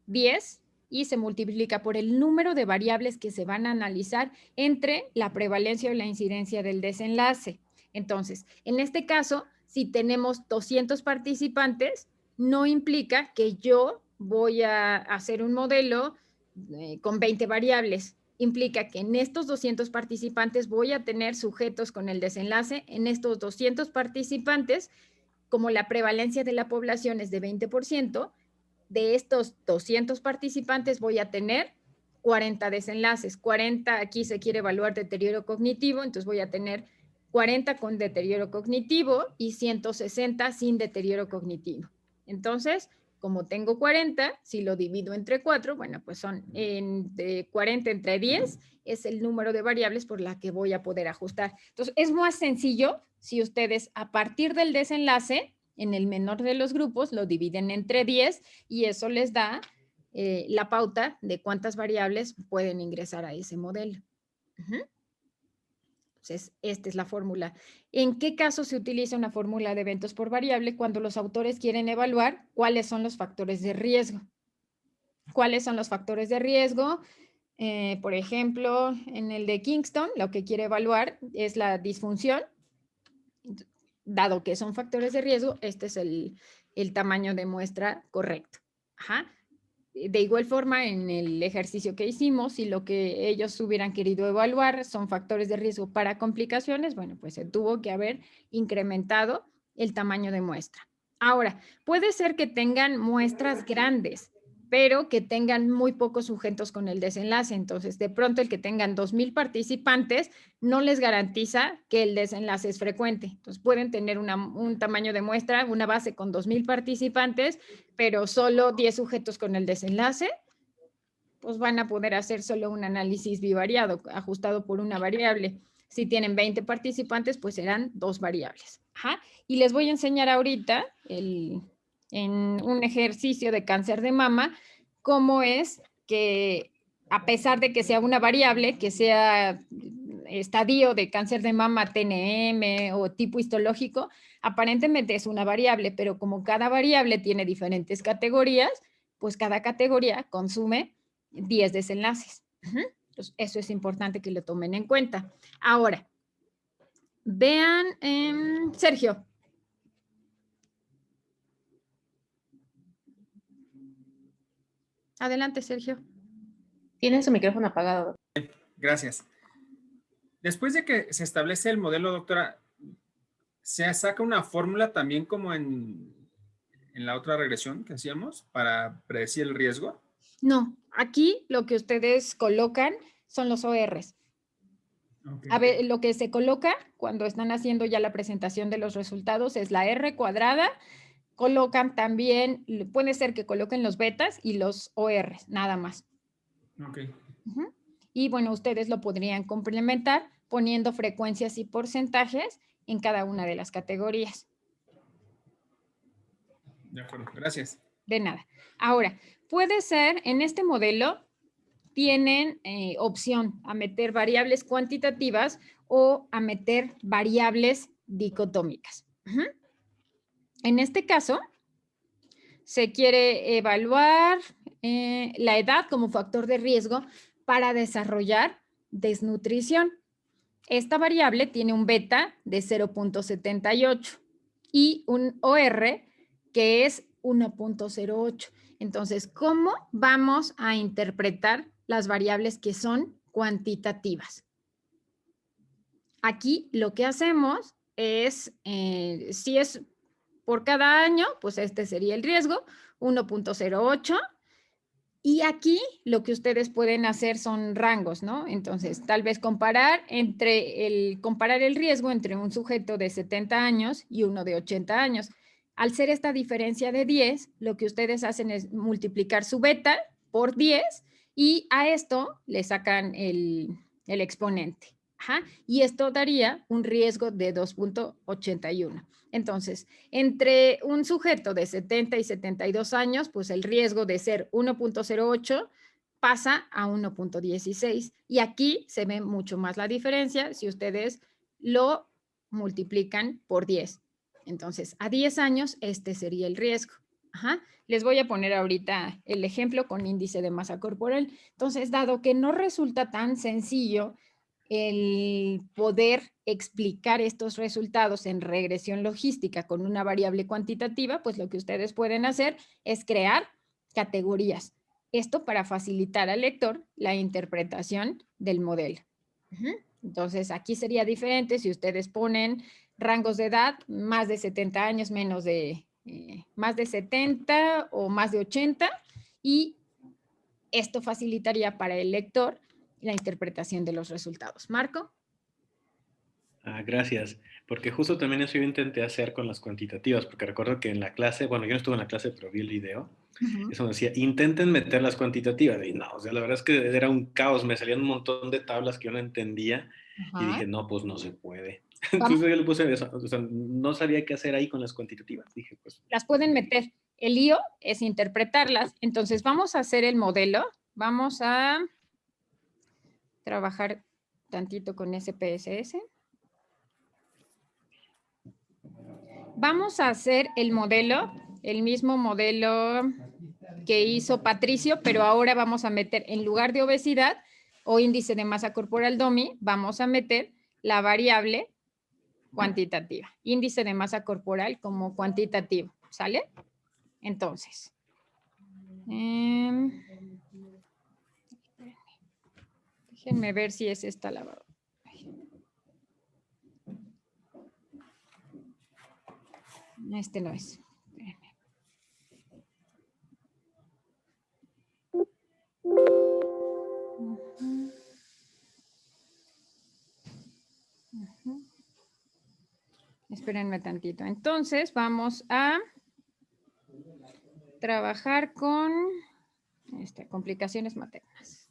10, y se multiplica por el número de variables que se van a analizar entre la prevalencia o la incidencia del desenlace. Entonces, en este caso, si tenemos 200 participantes, no implica que yo voy a hacer un modelo con 20 variables. Implica que en estos 200 participantes voy a tener sujetos con el desenlace. En estos 200 participantes, como la prevalencia de la población es de 20%, de estos 200 participantes voy a tener 40 desenlaces. 40 aquí se quiere evaluar deterioro cognitivo, entonces voy a tener 40 con deterioro cognitivo y 160 sin deterioro cognitivo. Entonces, como tengo 40, si lo divido entre 4, bueno, pues son de 40 entre 10, es el número de variables por la que voy a poder ajustar. Entonces, es más sencillo si ustedes a partir del desenlace, en el menor de los grupos, lo dividen entre 10 y eso les da la pauta de cuántas variables pueden ingresar a ese modelo. Entonces, esta es la fórmula. ¿En qué caso se utiliza una fórmula de eventos por variable? Cuando los autores quieren evaluar cuáles son los factores de riesgo. ¿Cuáles son los factores de riesgo? Por ejemplo, en el de Kingston, lo que quiere evaluar es la disfunción. Dado que son factores de riesgo, este es el tamaño de muestra correcto. Ajá. De igual forma, en el ejercicio que hicimos, si lo que ellos hubieran querido evaluar son factores de riesgo para complicaciones, bueno, pues se tuvo que haber incrementado el tamaño de muestra. Ahora, puede ser que tengan muestras grandes, pero que tengan muy pocos sujetos con el desenlace. Entonces, de pronto el que tengan 2,000 participantes no les garantiza que el desenlace es frecuente. Entonces, pueden tener un tamaño de muestra, una base con 2,000 participantes, pero solo 10 sujetos con el desenlace, pues van a poder hacer solo un análisis bivariado, ajustado por una variable. Si tienen 20 participantes, pues serán 2 variables. Ajá. Y les voy a enseñar ahorita en un ejercicio de cáncer de mama cómo es que, a pesar de que sea una variable, que sea estadio de cáncer de mama TNM o tipo histológico, aparentemente es una variable, pero como cada variable tiene diferentes categorías, pues cada categoría consume 10 desenlaces. Entonces, eso es importante que lo tomen en cuenta. Ahora, vean, Sergio. Adelante, Sergio. Tiene su micrófono apagado. Gracias. Después de que se establece el modelo, doctora, ¿se saca una fórmula también como en la otra regresión que hacíamos para predecir el riesgo? No, aquí lo que ustedes colocan son los ORs. Okay. A ver, lo que se coloca cuando están haciendo ya la presentación de los resultados es la R cuadrada. Colocan también, puede ser que coloquen los betas y los ORs, nada más. Ok. Y bueno, ustedes lo podrían complementar poniendo frecuencias y porcentajes en cada una de las categorías. De acuerdo, gracias. De nada. Ahora, puede ser, en este modelo tienen opción a meter variables cuantitativas o a meter variables dicotómicas. En este caso, se quiere evaluar la edad como factor de riesgo para desarrollar desnutrición. Esta variable tiene un beta de 0.78 y un OR que es 1.08. Entonces, ¿cómo vamos a interpretar las variables que son cuantitativas? Aquí lo que hacemos es, si es por cada año, pues este sería el riesgo, 1.08. Y aquí lo que ustedes pueden hacer son rangos, ¿no? Entonces, tal vez comparar el riesgo entre un sujeto de 70 años y uno de 80 años. Al ser esta diferencia de 10, lo que ustedes hacen es multiplicar su beta por 10 y a esto le sacan el exponente. Ajá. Y esto daría un riesgo de 2.81. Entonces, entre un sujeto de 70 y 72 años, pues el riesgo de ser 1.08 pasa a 1.16. Y aquí se ve mucho más la diferencia si ustedes lo multiplican por 10. Entonces, a 10 años, este sería el riesgo. Ajá. Les voy a poner ahorita el ejemplo con índice de masa corporal. Entonces, dado que no resulta tan sencillo el poder explicar estos resultados en regresión logística con una variable cuantitativa, pues lo que ustedes pueden hacer es crear categorías. Esto para facilitar al lector la interpretación del modelo. Entonces, aquí sería diferente si ustedes ponen rangos de edad, más de 70 años, menos de, más de 70 o más de 80, y esto facilitaría para el lector la interpretación de los resultados. Marco. Gracias, porque justo también eso yo intenté hacer con las cuantitativas, porque recuerdo que en la clase, bueno, yo no estuve en la clase, pero vi el video, eso decía, intenten meter las cuantitativas, y no, o sea, la verdad es que era un caos, me salían un montón de tablas que yo no entendía, y dije, no, pues no se puede. Entonces yo le puse eso, o sea, no sabía qué hacer ahí con las cuantitativas, dije, pues. Las pueden meter, el lío es interpretarlas, entonces vamos a hacer el modelo, vamos a trabajar tantito con SPSS. Vamos a hacer el modelo, el mismo modelo que hizo Patricio, pero ahora vamos a meter, en lugar de obesidad o índice de masa corporal DOMI, vamos a meter la variable cuantitativa, índice de masa corporal como cuantitativo, ¿sale? Entonces, déjenme ver si es esta la... Este no es. espérenme tantito. Entonces, vamos a trabajar con complicaciones maternas.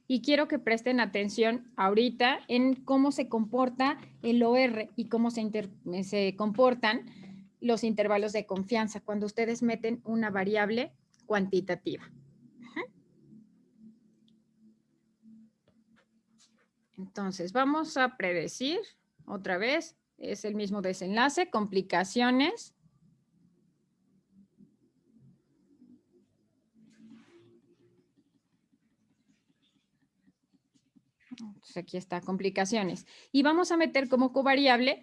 Y quiero que presten atención ahorita en cómo se comporta el OR y cómo se comportan los intervalos de confianza cuando ustedes meten una variable cuantitativa. Entonces, vamos a predecir otra vez. Es el mismo desenlace, complicaciones. Entonces, aquí está, complicaciones. Y vamos a meter como covariable,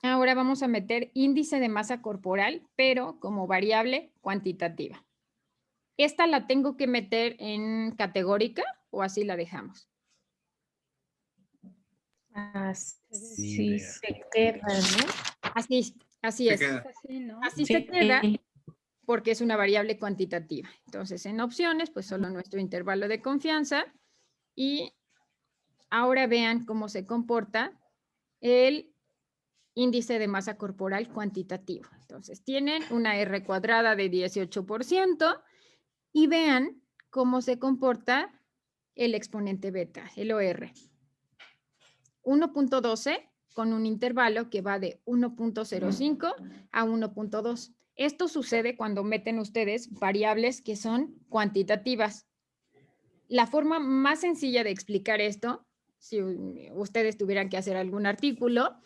ahora vamos a meter índice de masa corporal, pero como variable cuantitativa. ¿Esta la tengo que meter en categórica o así la dejamos? Así se queda, ¿no? Así es. queda. Así se queda porque es una variable cuantitativa. Entonces, en opciones, pues solo nuestro intervalo de confianza y ahora vean cómo se comporta el índice de masa corporal cuantitativo. Entonces, tienen una R cuadrada de 18% y vean cómo se comporta el exponente beta, el OR. 1.12 con un intervalo que va de 1.05 a 1.2. Esto sucede cuando meten ustedes variables que son cuantitativas. La forma más sencilla de explicar esto, si ustedes tuvieran que hacer algún artículo,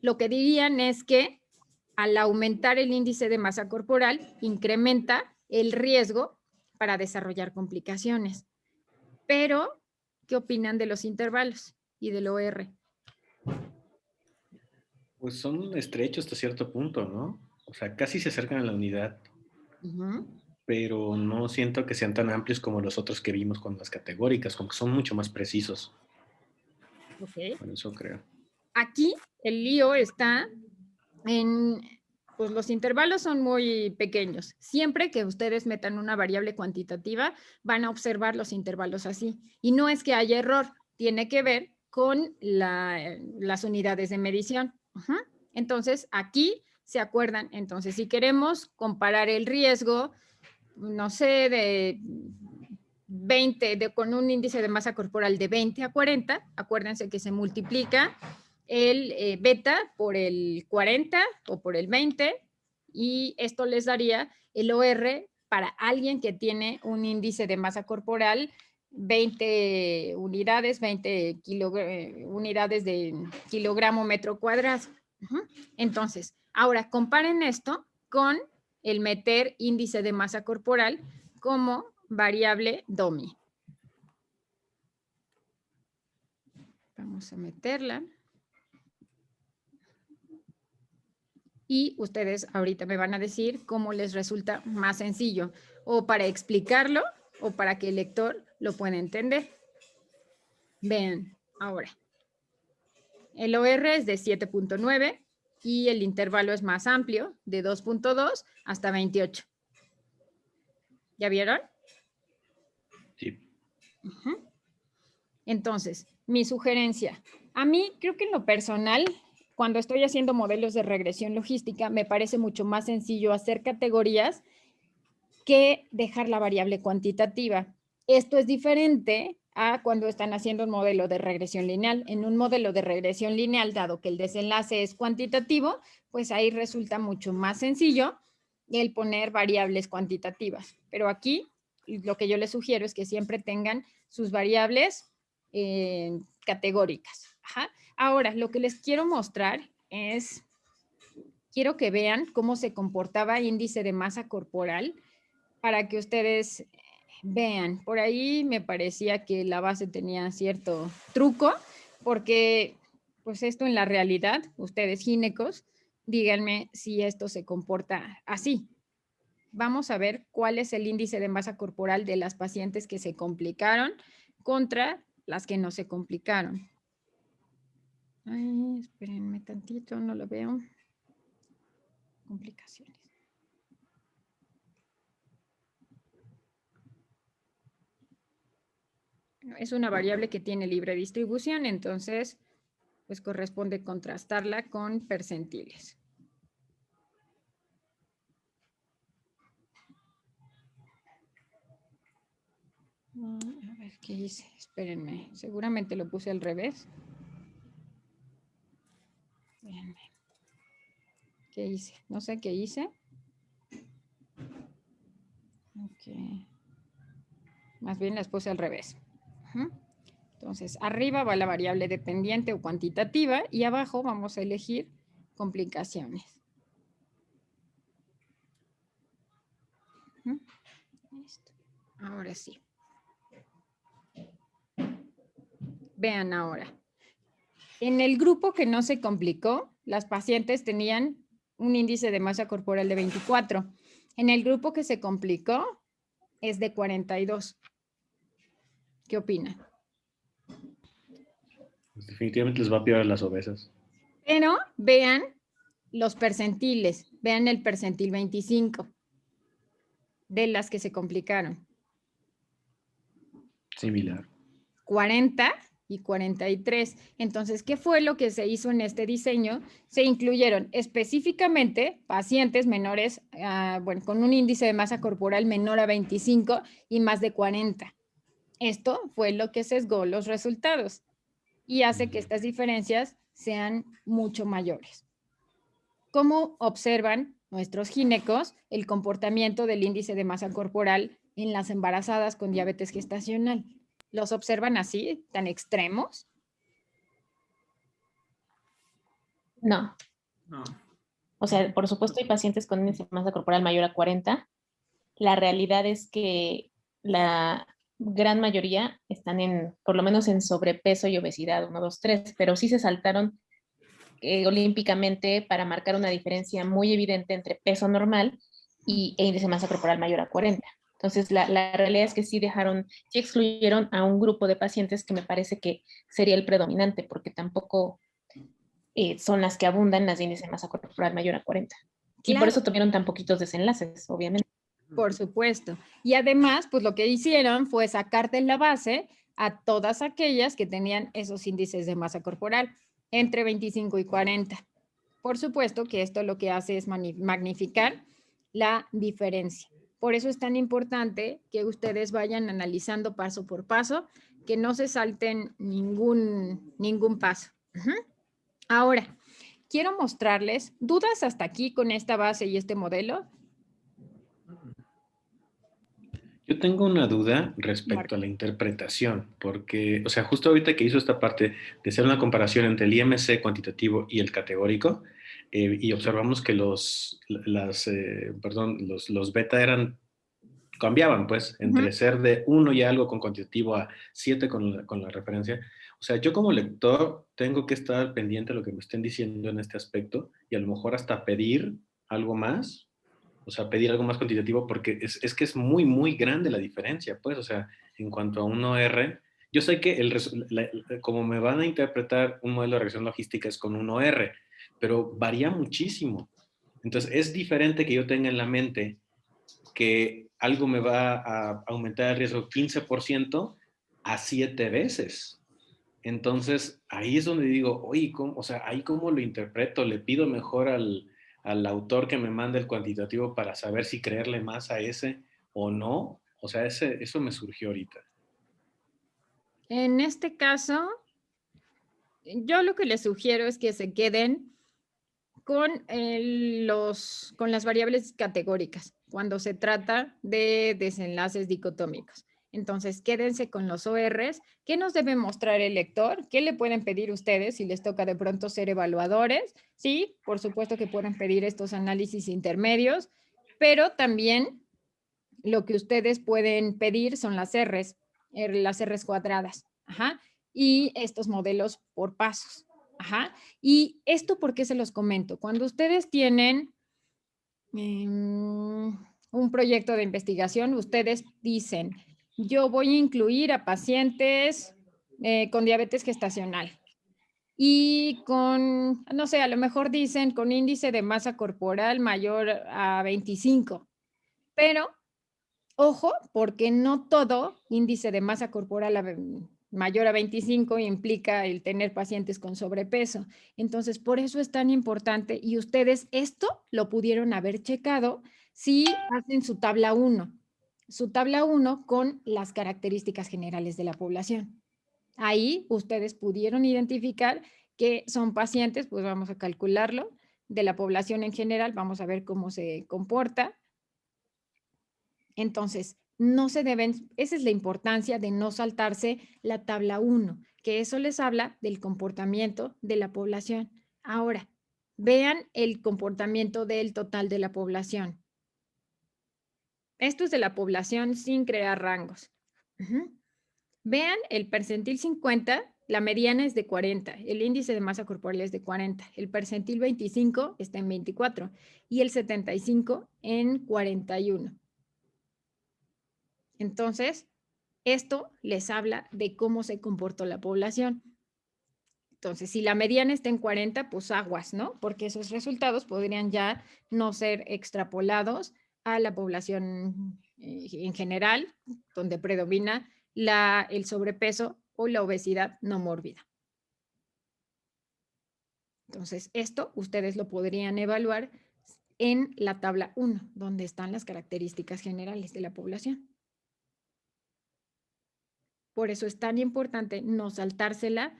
lo que dirían es que al aumentar el índice de masa corporal, incrementa el riesgo para desarrollar complicaciones. Pero, ¿qué opinan de los intervalos y del OR? Pues son estrechos hasta cierto punto, ¿no? O sea, casi se acercan a la unidad, pero no siento que sean tan amplios como los otros que vimos con las categóricas, como que son mucho más precisos. Ok. Por eso creo. Aquí el lío está en, pues los intervalos son muy pequeños. Siempre que ustedes metan una variable cuantitativa, van a observar los intervalos así. Y no es que haya error, tiene que ver con las unidades de medición. Entonces, aquí se acuerdan. Entonces, si queremos comparar el riesgo, no sé, de 20, con un índice de masa corporal de 20 a 40, acuérdense que se multiplica el beta por el 40 o por el 20 y esto les daría el OR para alguien que tiene un índice de masa corporal 20 unidades, 20 unidades de kilogramo metro cuadrado. Entonces, ahora comparen esto con el meter índice de masa corporal como variable DOMI. Vamos a meterla. Y ustedes ahorita me van a decir cómo les resulta más sencillo, o para explicarlo, o para que el lector lo pueda entender. Vean, ahora. El OR es de 7.9 y el intervalo es más amplio, de 2.2 hasta 28. ¿Ya vieron? Sí. Entonces, mi sugerencia. A mí, creo que en lo personal, cuando estoy haciendo modelos de regresión logística, me parece mucho más sencillo hacer categorías que dejar la variable cuantitativa. Esto es diferente a cuando están haciendo un modelo de regresión lineal. En un modelo de regresión lineal, dado que el desenlace es cuantitativo, pues ahí resulta mucho más sencillo el poner variables cuantitativas. Pero aquí lo que yo les sugiero es que siempre tengan sus variables categóricas. Ahora, lo que les quiero mostrar es, quiero que vean cómo se comportaba índice de masa corporal para que ustedes vean. Por ahí me parecía que la base tenía cierto truco, porque pues esto en la realidad, ustedes ginecos, díganme si esto se comporta así. Vamos a ver cuál es el índice de masa corporal de las pacientes que se complicaron contra las que no se complicaron. Ay, espérenme tantito, no lo veo. Complicaciones. Es una variable que tiene libre distribución, entonces pues corresponde contrastarla con percentiles. A ver, ¿qué hice? Espérenme, seguramente lo puse al revés. Espérenme. ¿Qué hice? No sé qué hice. Ok. Más bien las puse al revés. Entonces, arriba va la variable dependiente o cuantitativa y abajo vamos a elegir complicaciones. Listo. Ahora sí. Vean ahora. En el grupo que no se complicó, las pacientes tenían un índice de masa corporal de 24. En el grupo que se complicó es de 42. ¿Qué opinan? Pues definitivamente les va a peor a las obesas. Pero vean los percentiles. Vean el percentil 25 de las que se complicaron. Similar. 40 y 43. Entonces, ¿qué fue lo que se hizo en este diseño? Se incluyeron específicamente pacientes menores, bueno, con un índice de masa corporal menor a 25 y más de 40. Esto fue lo que sesgó los resultados y hace que estas diferencias sean mucho mayores. ¿Cómo observan nuestros ginecos el comportamiento del índice de masa corporal en las embarazadas con diabetes gestacional? ¿Los observan así, tan extremos? No. No. O sea, por supuesto hay pacientes con índice de masa corporal mayor a 40. La realidad es que la gran mayoría están por lo menos en sobrepeso y obesidad, 1, 2, 3, pero sí se saltaron olímpicamente para marcar una diferencia muy evidente entre peso normal e índice de masa corporal mayor a 40. Entonces, la realidad es que sí excluyeron a un grupo de pacientes que me parece que sería el predominante, porque tampoco son las que abundan las índices de masa corporal mayor a 40. Y por eso tuvieron tan poquitos desenlaces, obviamente. Por supuesto. Y además, pues lo que hicieron fue sacar de la base a todas aquellas que tenían esos índices de masa corporal entre 25 y 40. Por supuesto que esto lo que hace es magnificar la diferencia. Por eso es tan importante que ustedes vayan analizando paso por paso, que no se salten ningún paso. Ahora, quiero mostrarles, ¿dudas hasta aquí con esta base y este modelo? Yo tengo una duda respecto a la interpretación, porque, o sea, justo ahorita que hizo esta parte de hacer una comparación entre el IMC cuantitativo y el categórico, y observamos que los beta cambiaban, pues, entre ser de 1 y algo con cuantitativo a 7 con la referencia. O sea, yo como lector tengo que estar pendiente de lo que me estén diciendo en este aspecto y a lo mejor hasta pedir algo más. O sea, pedir algo más cuantitativo porque es que es muy, muy grande la diferencia, pues, o sea, en cuanto a un OR, yo sé que como me van a interpretar un modelo de regresión logística es con un OR, pero varía muchísimo. Entonces, es diferente que yo tenga en la mente que algo me va a aumentar el riesgo 15% a 7 veces. Entonces, ahí es donde digo, oye, o sea, ahí cómo lo interpreto, le pido mejor al autor que me mande el cuantitativo para saber si creerle más a ese o no. O sea, eso me surgió ahorita. En este caso, yo lo que les sugiero es que se queden con las variables categóricas cuando se trata de desenlaces dicotómicos. Entonces, quédense con los ORs. ¿Qué nos debe mostrar el lector? ¿Qué le pueden pedir ustedes si les toca de pronto ser evaluadores? Sí, por supuesto que pueden pedir estos análisis intermedios, pero también lo que ustedes pueden pedir son las Rs cuadradas. Y estos modelos por pasos. Y esto, ¿por qué se los comento? Cuando ustedes tienen un proyecto de investigación, ustedes dicen, yo voy a incluir a pacientes con diabetes gestacional y con, no sé, a lo mejor dicen con índice de masa corporal mayor a 25, pero Ojo, porque no todo índice de masa corporal mayor a 25 implica el tener pacientes con sobrepeso. Entonces, por eso es tan importante y ustedes esto lo pudieron haber checado si hacen su tabla 1. Su tabla 1 con las características generales de la población. Ahí ustedes pudieron identificar que son pacientes, pues vamos a calcularlo, de la población en general, vamos a ver cómo se comporta. Entonces, no se deben, esa es la importancia de no saltarse la tabla 1, que eso les habla del comportamiento de la población. Ahora, vean el comportamiento del total de la población. Esto es de la población sin crear rangos. Vean el percentil 50, la mediana es de 40, el índice de masa corporal es de 40, el percentil 25 está en 24 y el 75 en 41. Entonces, esto les habla de cómo se comportó la población. Entonces, si la mediana está en 40, pues aguas, ¿no? Porque esos resultados podrían ya no ser extrapolados a la población en general, donde predomina el sobrepeso o la obesidad no mórbida. Entonces, esto ustedes lo podrían evaluar en la tabla 1, donde están las características generales de la población. Por eso es tan importante no saltársela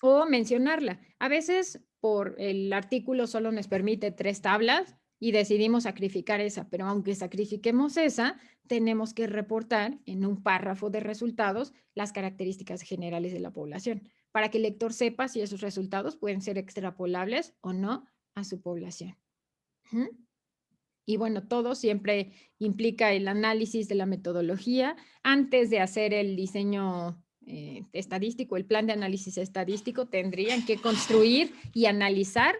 o mencionarla. A veces por el artículo solo nos permite 3 tablas y decidimos sacrificar esa, pero aunque sacrifiquemos esa, tenemos que reportar en un párrafo de resultados las características generales de la población, para que el lector sepa si esos resultados pueden ser extrapolables o no a su población. Y bueno, todo siempre implica el análisis de la metodología antes de hacer el diseño estadístico, el plan de análisis estadístico, tendrían que construir y analizar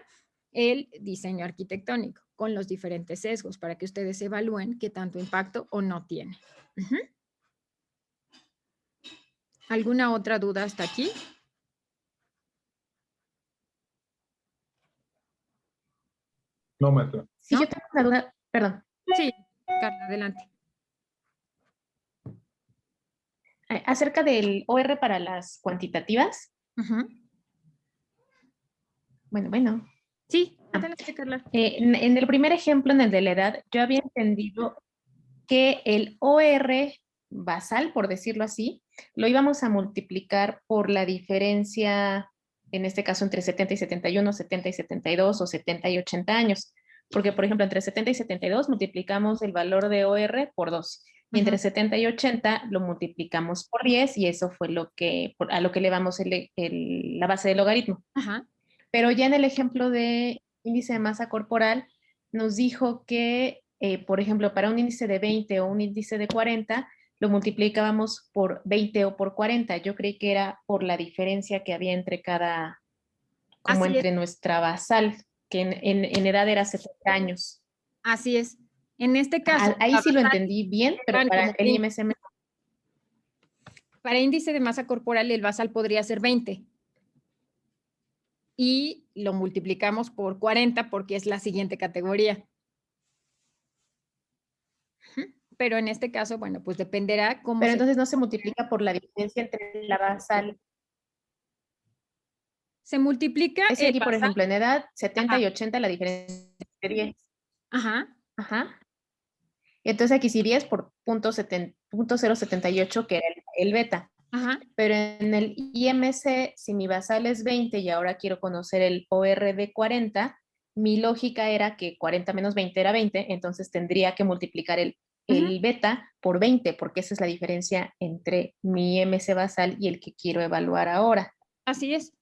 el diseño arquitectónico con los diferentes sesgos para que ustedes evalúen qué tanto impacto o no tiene. ¿Alguna otra duda hasta aquí? No, maestra. Sí, ¿No? yo tengo una duda, perdón. Sí, Carla, adelante. Acerca del OR para las cuantitativas. Bueno. Sí, adelante, Carla. En el primer ejemplo, en el de la edad, yo había entendido que el OR basal, por decirlo así, lo íbamos a multiplicar por la diferencia, en este caso, entre 70 y 71, 70 y 72 o 70 y 80 años. Porque, por ejemplo, entre 70 y 72 multiplicamos el valor de OR por 2. Y entre 70 y 80 lo multiplicamos por 10 y eso fue a lo que elevamos la base del logaritmo. Ajá. Pero ya en el ejemplo de índice de masa corporal, nos dijo que, por ejemplo, para un índice de 20 o un índice de 40, lo multiplicábamos por 20 o por 40. Yo creí que era por la diferencia que había entre cada, como Así entre es. nuestra basal, que en edad era 70 años. Así es. En este caso, Ahí sí lo entendí bien, pero para el IMSM. Para índice de masa corporal, el basal podría ser 20. Y lo multiplicamos por 40 porque es la siguiente categoría. Pero en este caso, bueno, pues dependerá cómo Pero entonces no se multiplica por la diferencia entre la basal. Se multiplica Es que aquí, basal. por ejemplo, en edad 70 y 80 la diferencia es 10. Ajá. Entonces aquí sí 10 por .078, que era el beta. Ajá. Pero en el IMC, si mi basal es 20 y ahora quiero conocer el OR de 40, mi lógica era que 40 menos 20 era 20, entonces tendría que multiplicar el beta por 20, porque esa es la diferencia entre mi IMC basal y el que quiero evaluar ahora. Así es.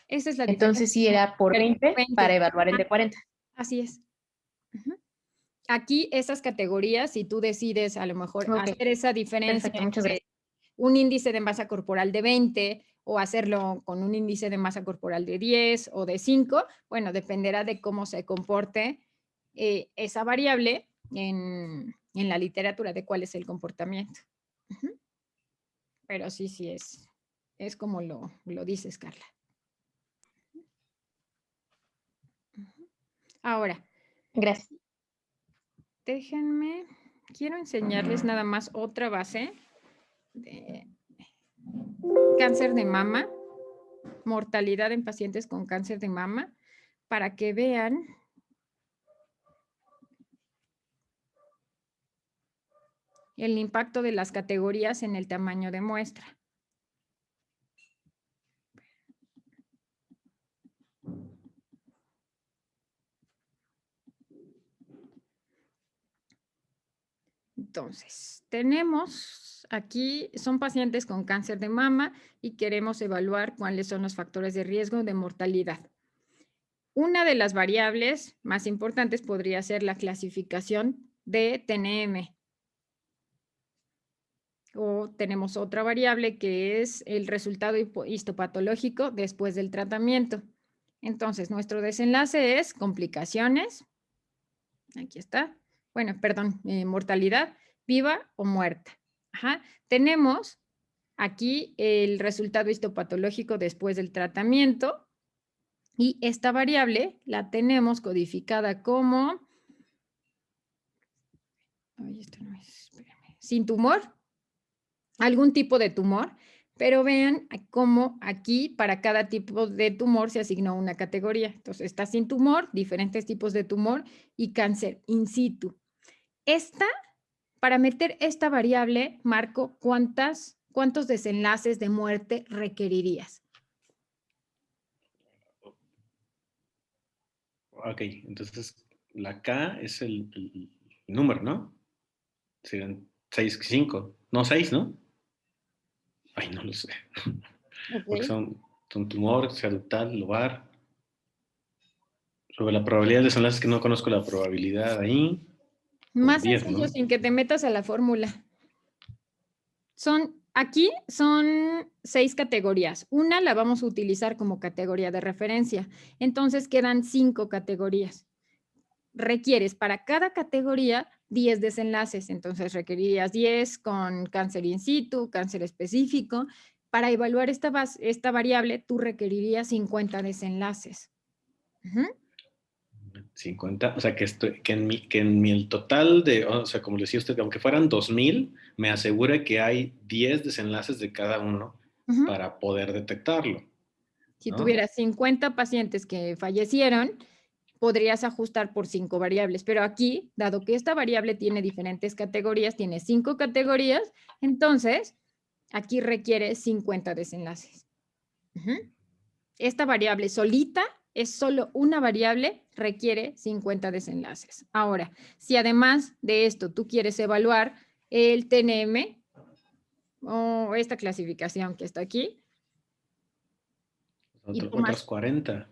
Esa es la diferencia. Entonces sí era por 20 para evaluar el de 40. Así es. Aquí esas categorías, si tú decides a lo mejor hacer esa diferencia. Perfecto, muchas gracias. Un índice de masa corporal de 20 o hacerlo con un índice de masa corporal de 10 o de 5, bueno, dependerá de cómo se comporte esa variable en la literatura, de cuál es el comportamiento. Pero sí es como lo dices, Carla. Ahora. Gracias. Déjenme quiero enseñarles nada más otra base de cáncer de mama, mortalidad en pacientes con cáncer de mama, para que vean el impacto de las categorías en el tamaño de muestra. Entonces, tenemos aquí, son pacientes con cáncer de mama y queremos evaluar cuáles son los factores de riesgo de mortalidad. Una de las variables más importantes podría ser la clasificación de TNM. O tenemos otra variable que es el resultado histopatológico después del tratamiento. Entonces, nuestro desenlace es complicaciones. Aquí está. Bueno, perdón, mortalidad, viva o muerta. Ajá. Tenemos aquí el resultado histopatológico después del tratamiento y esta variable la tenemos codificada como sin tumor, algún tipo de tumor, pero vean cómo aquí para cada tipo de tumor se asignó una categoría. Entonces está sin tumor, diferentes tipos de tumor y cáncer in situ. Para meter esta variable, Marco, ¿cuántos desenlaces de muerte requerirías? Ok, entonces la K es el número, ¿no? Serían 6, 5. No, 6, ¿no? Ay, no lo sé. Okay. Porque son tumor, cerebral, lobar. Sobre la probabilidad de desenlaces que no conozco la probabilidad ahí. Más 10, sencillo, ¿no? sin que te metas a la fórmula. Aquí son 6 categorías. Una la vamos a utilizar como categoría de referencia. Entonces quedan 5 categorías. Requieres para cada categoría 10 desenlaces. Entonces requerirías 10 con cáncer in situ, cáncer específico. Para evaluar esta variable, tú requerirías 50 desenlaces. 50, o sea, que en mi el total de, o sea, como le decía usted, aunque fueran 2000, me asegura que hay 10 desenlaces de cada uno para poder detectarlo. Si ¿no? tuvieras 50 pacientes que fallecieron, podrías ajustar por 5 variables, pero aquí, dado que esta variable tiene diferentes categorías, tiene 5 categorías, entonces aquí requiere 50 desenlaces. Esta variable solita es solo una variable, requiere 50 desenlaces. Ahora, si además de esto tú quieres evaluar el TNM o esta clasificación que está aquí, Otras 40,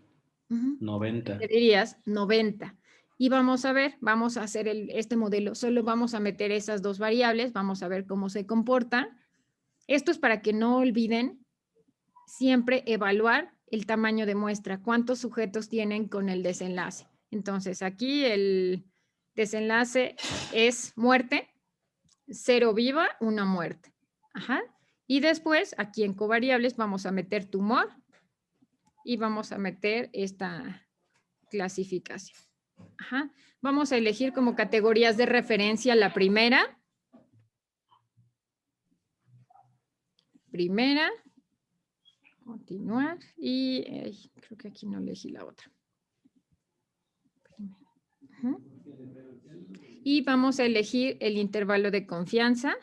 90. Te dirías 90. Y vamos a ver, vamos a hacer este modelo, solo vamos a meter esas dos variables, vamos a ver cómo se comporta. Esto es para que no olviden siempre evaluar el tamaño de muestra, cuántos sujetos tienen con el desenlace. Entonces, aquí el desenlace es muerte, 0 viva, 1 muerte. Ajá. Y después, aquí en covariables, vamos a meter tumor y vamos a meter esta clasificación. Ajá. Vamos a elegir como categorías de referencia la primera. Continuar y creo que aquí no elegí la otra. Y vamos a elegir el intervalo de confianza.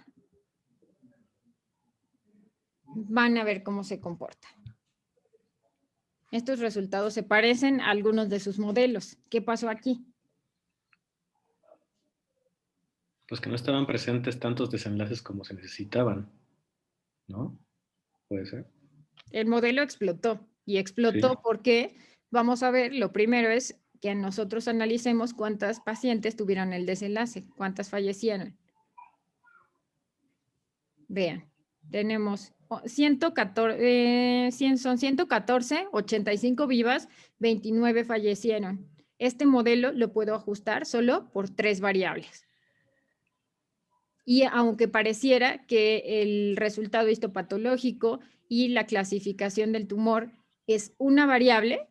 Van a ver cómo se comporta. Estos resultados se parecen a algunos de sus modelos. ¿Qué pasó aquí? Pues que no estaban presentes tantos desenlaces como se necesitaban, ¿no? Puede ser. El modelo explotó y explotó Sí. porque, vamos a ver, lo primero es que nosotros analicemos cuántas pacientes tuvieron el desenlace, cuántas fallecieron. Vean, tenemos 114, son 114, 85 vivas, 29 fallecieron. Este modelo lo puedo ajustar solo por 3 variables. Y aunque pareciera que el resultado histopatológico y la clasificación del tumor es una variable,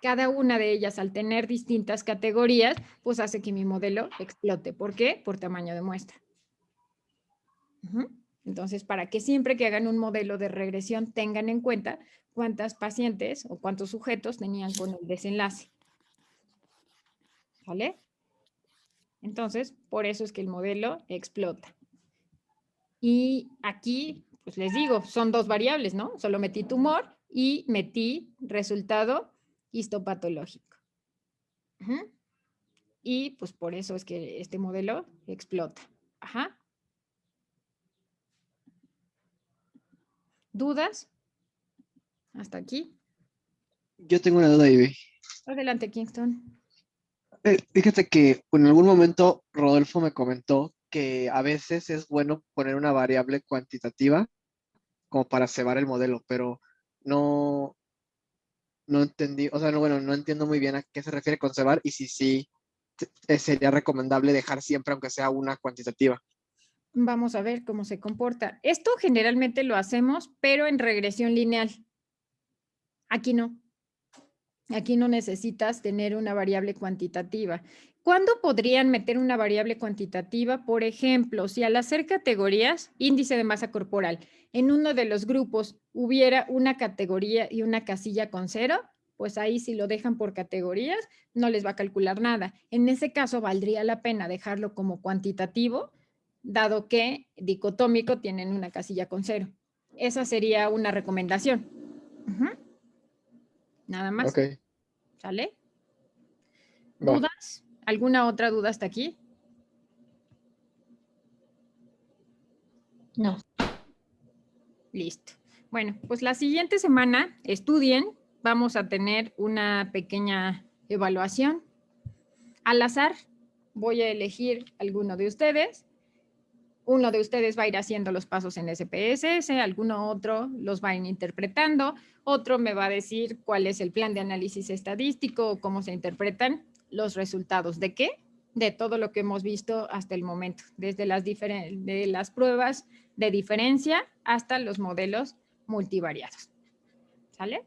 Cada una de ellas, al tener distintas categorías, pues hace que mi modelo explote. ¿Por qué? Por tamaño de muestra. Entonces, para que siempre que hagan un modelo de regresión tengan en cuenta cuántas pacientes o cuántos sujetos tenían con el desenlace. ¿Vale? Entonces, por eso es que el modelo explota. Y aquí, pues les digo, son dos variables, ¿no? Solo metí tumor y metí resultado histopatológico. Y pues por eso es que este modelo explota. Ajá. ¿Dudas? Hasta aquí. Yo tengo una duda, Ivy. Adelante, Kingston. Fíjate que en algún momento Rodolfo me comentó que a veces es bueno poner una variable cuantitativa como para cebar el modelo, pero no entendí, o sea, no entiendo muy bien a qué se refiere con cebar y si sí sería recomendable dejar siempre, aunque sea una cuantitativa. Vamos a ver cómo se comporta. Esto generalmente lo hacemos, pero en regresión lineal. Aquí no. Aquí no necesitas tener una variable cuantitativa. ¿Cuándo podrían meter una variable cuantitativa? Por ejemplo, si al hacer categorías, índice de masa corporal, en uno de los grupos hubiera una categoría y una casilla con 0, pues ahí si lo dejan por categorías, no les va a calcular nada. En ese caso, valdría la pena dejarlo como cuantitativo, dado que dicotómico tienen una casilla con 0. Esa sería una recomendación. Nada más. Ok. ¿Sale? Va. ¿Dudas? ¿Alguna otra duda hasta aquí? No. Listo. Bueno, pues la siguiente semana estudien. Vamos a tener una pequeña evaluación. Al azar, voy a elegir alguno de ustedes. Uno de ustedes va a ir haciendo los pasos en SPSS, alguno otro los va a ir interpretando, otro me va a decir cuál es el plan de análisis estadístico o cómo se interpretan los resultados. ¿De qué? De todo lo que hemos visto hasta el momento, desde de las pruebas de diferencia hasta los modelos multivariados. ¿Sale?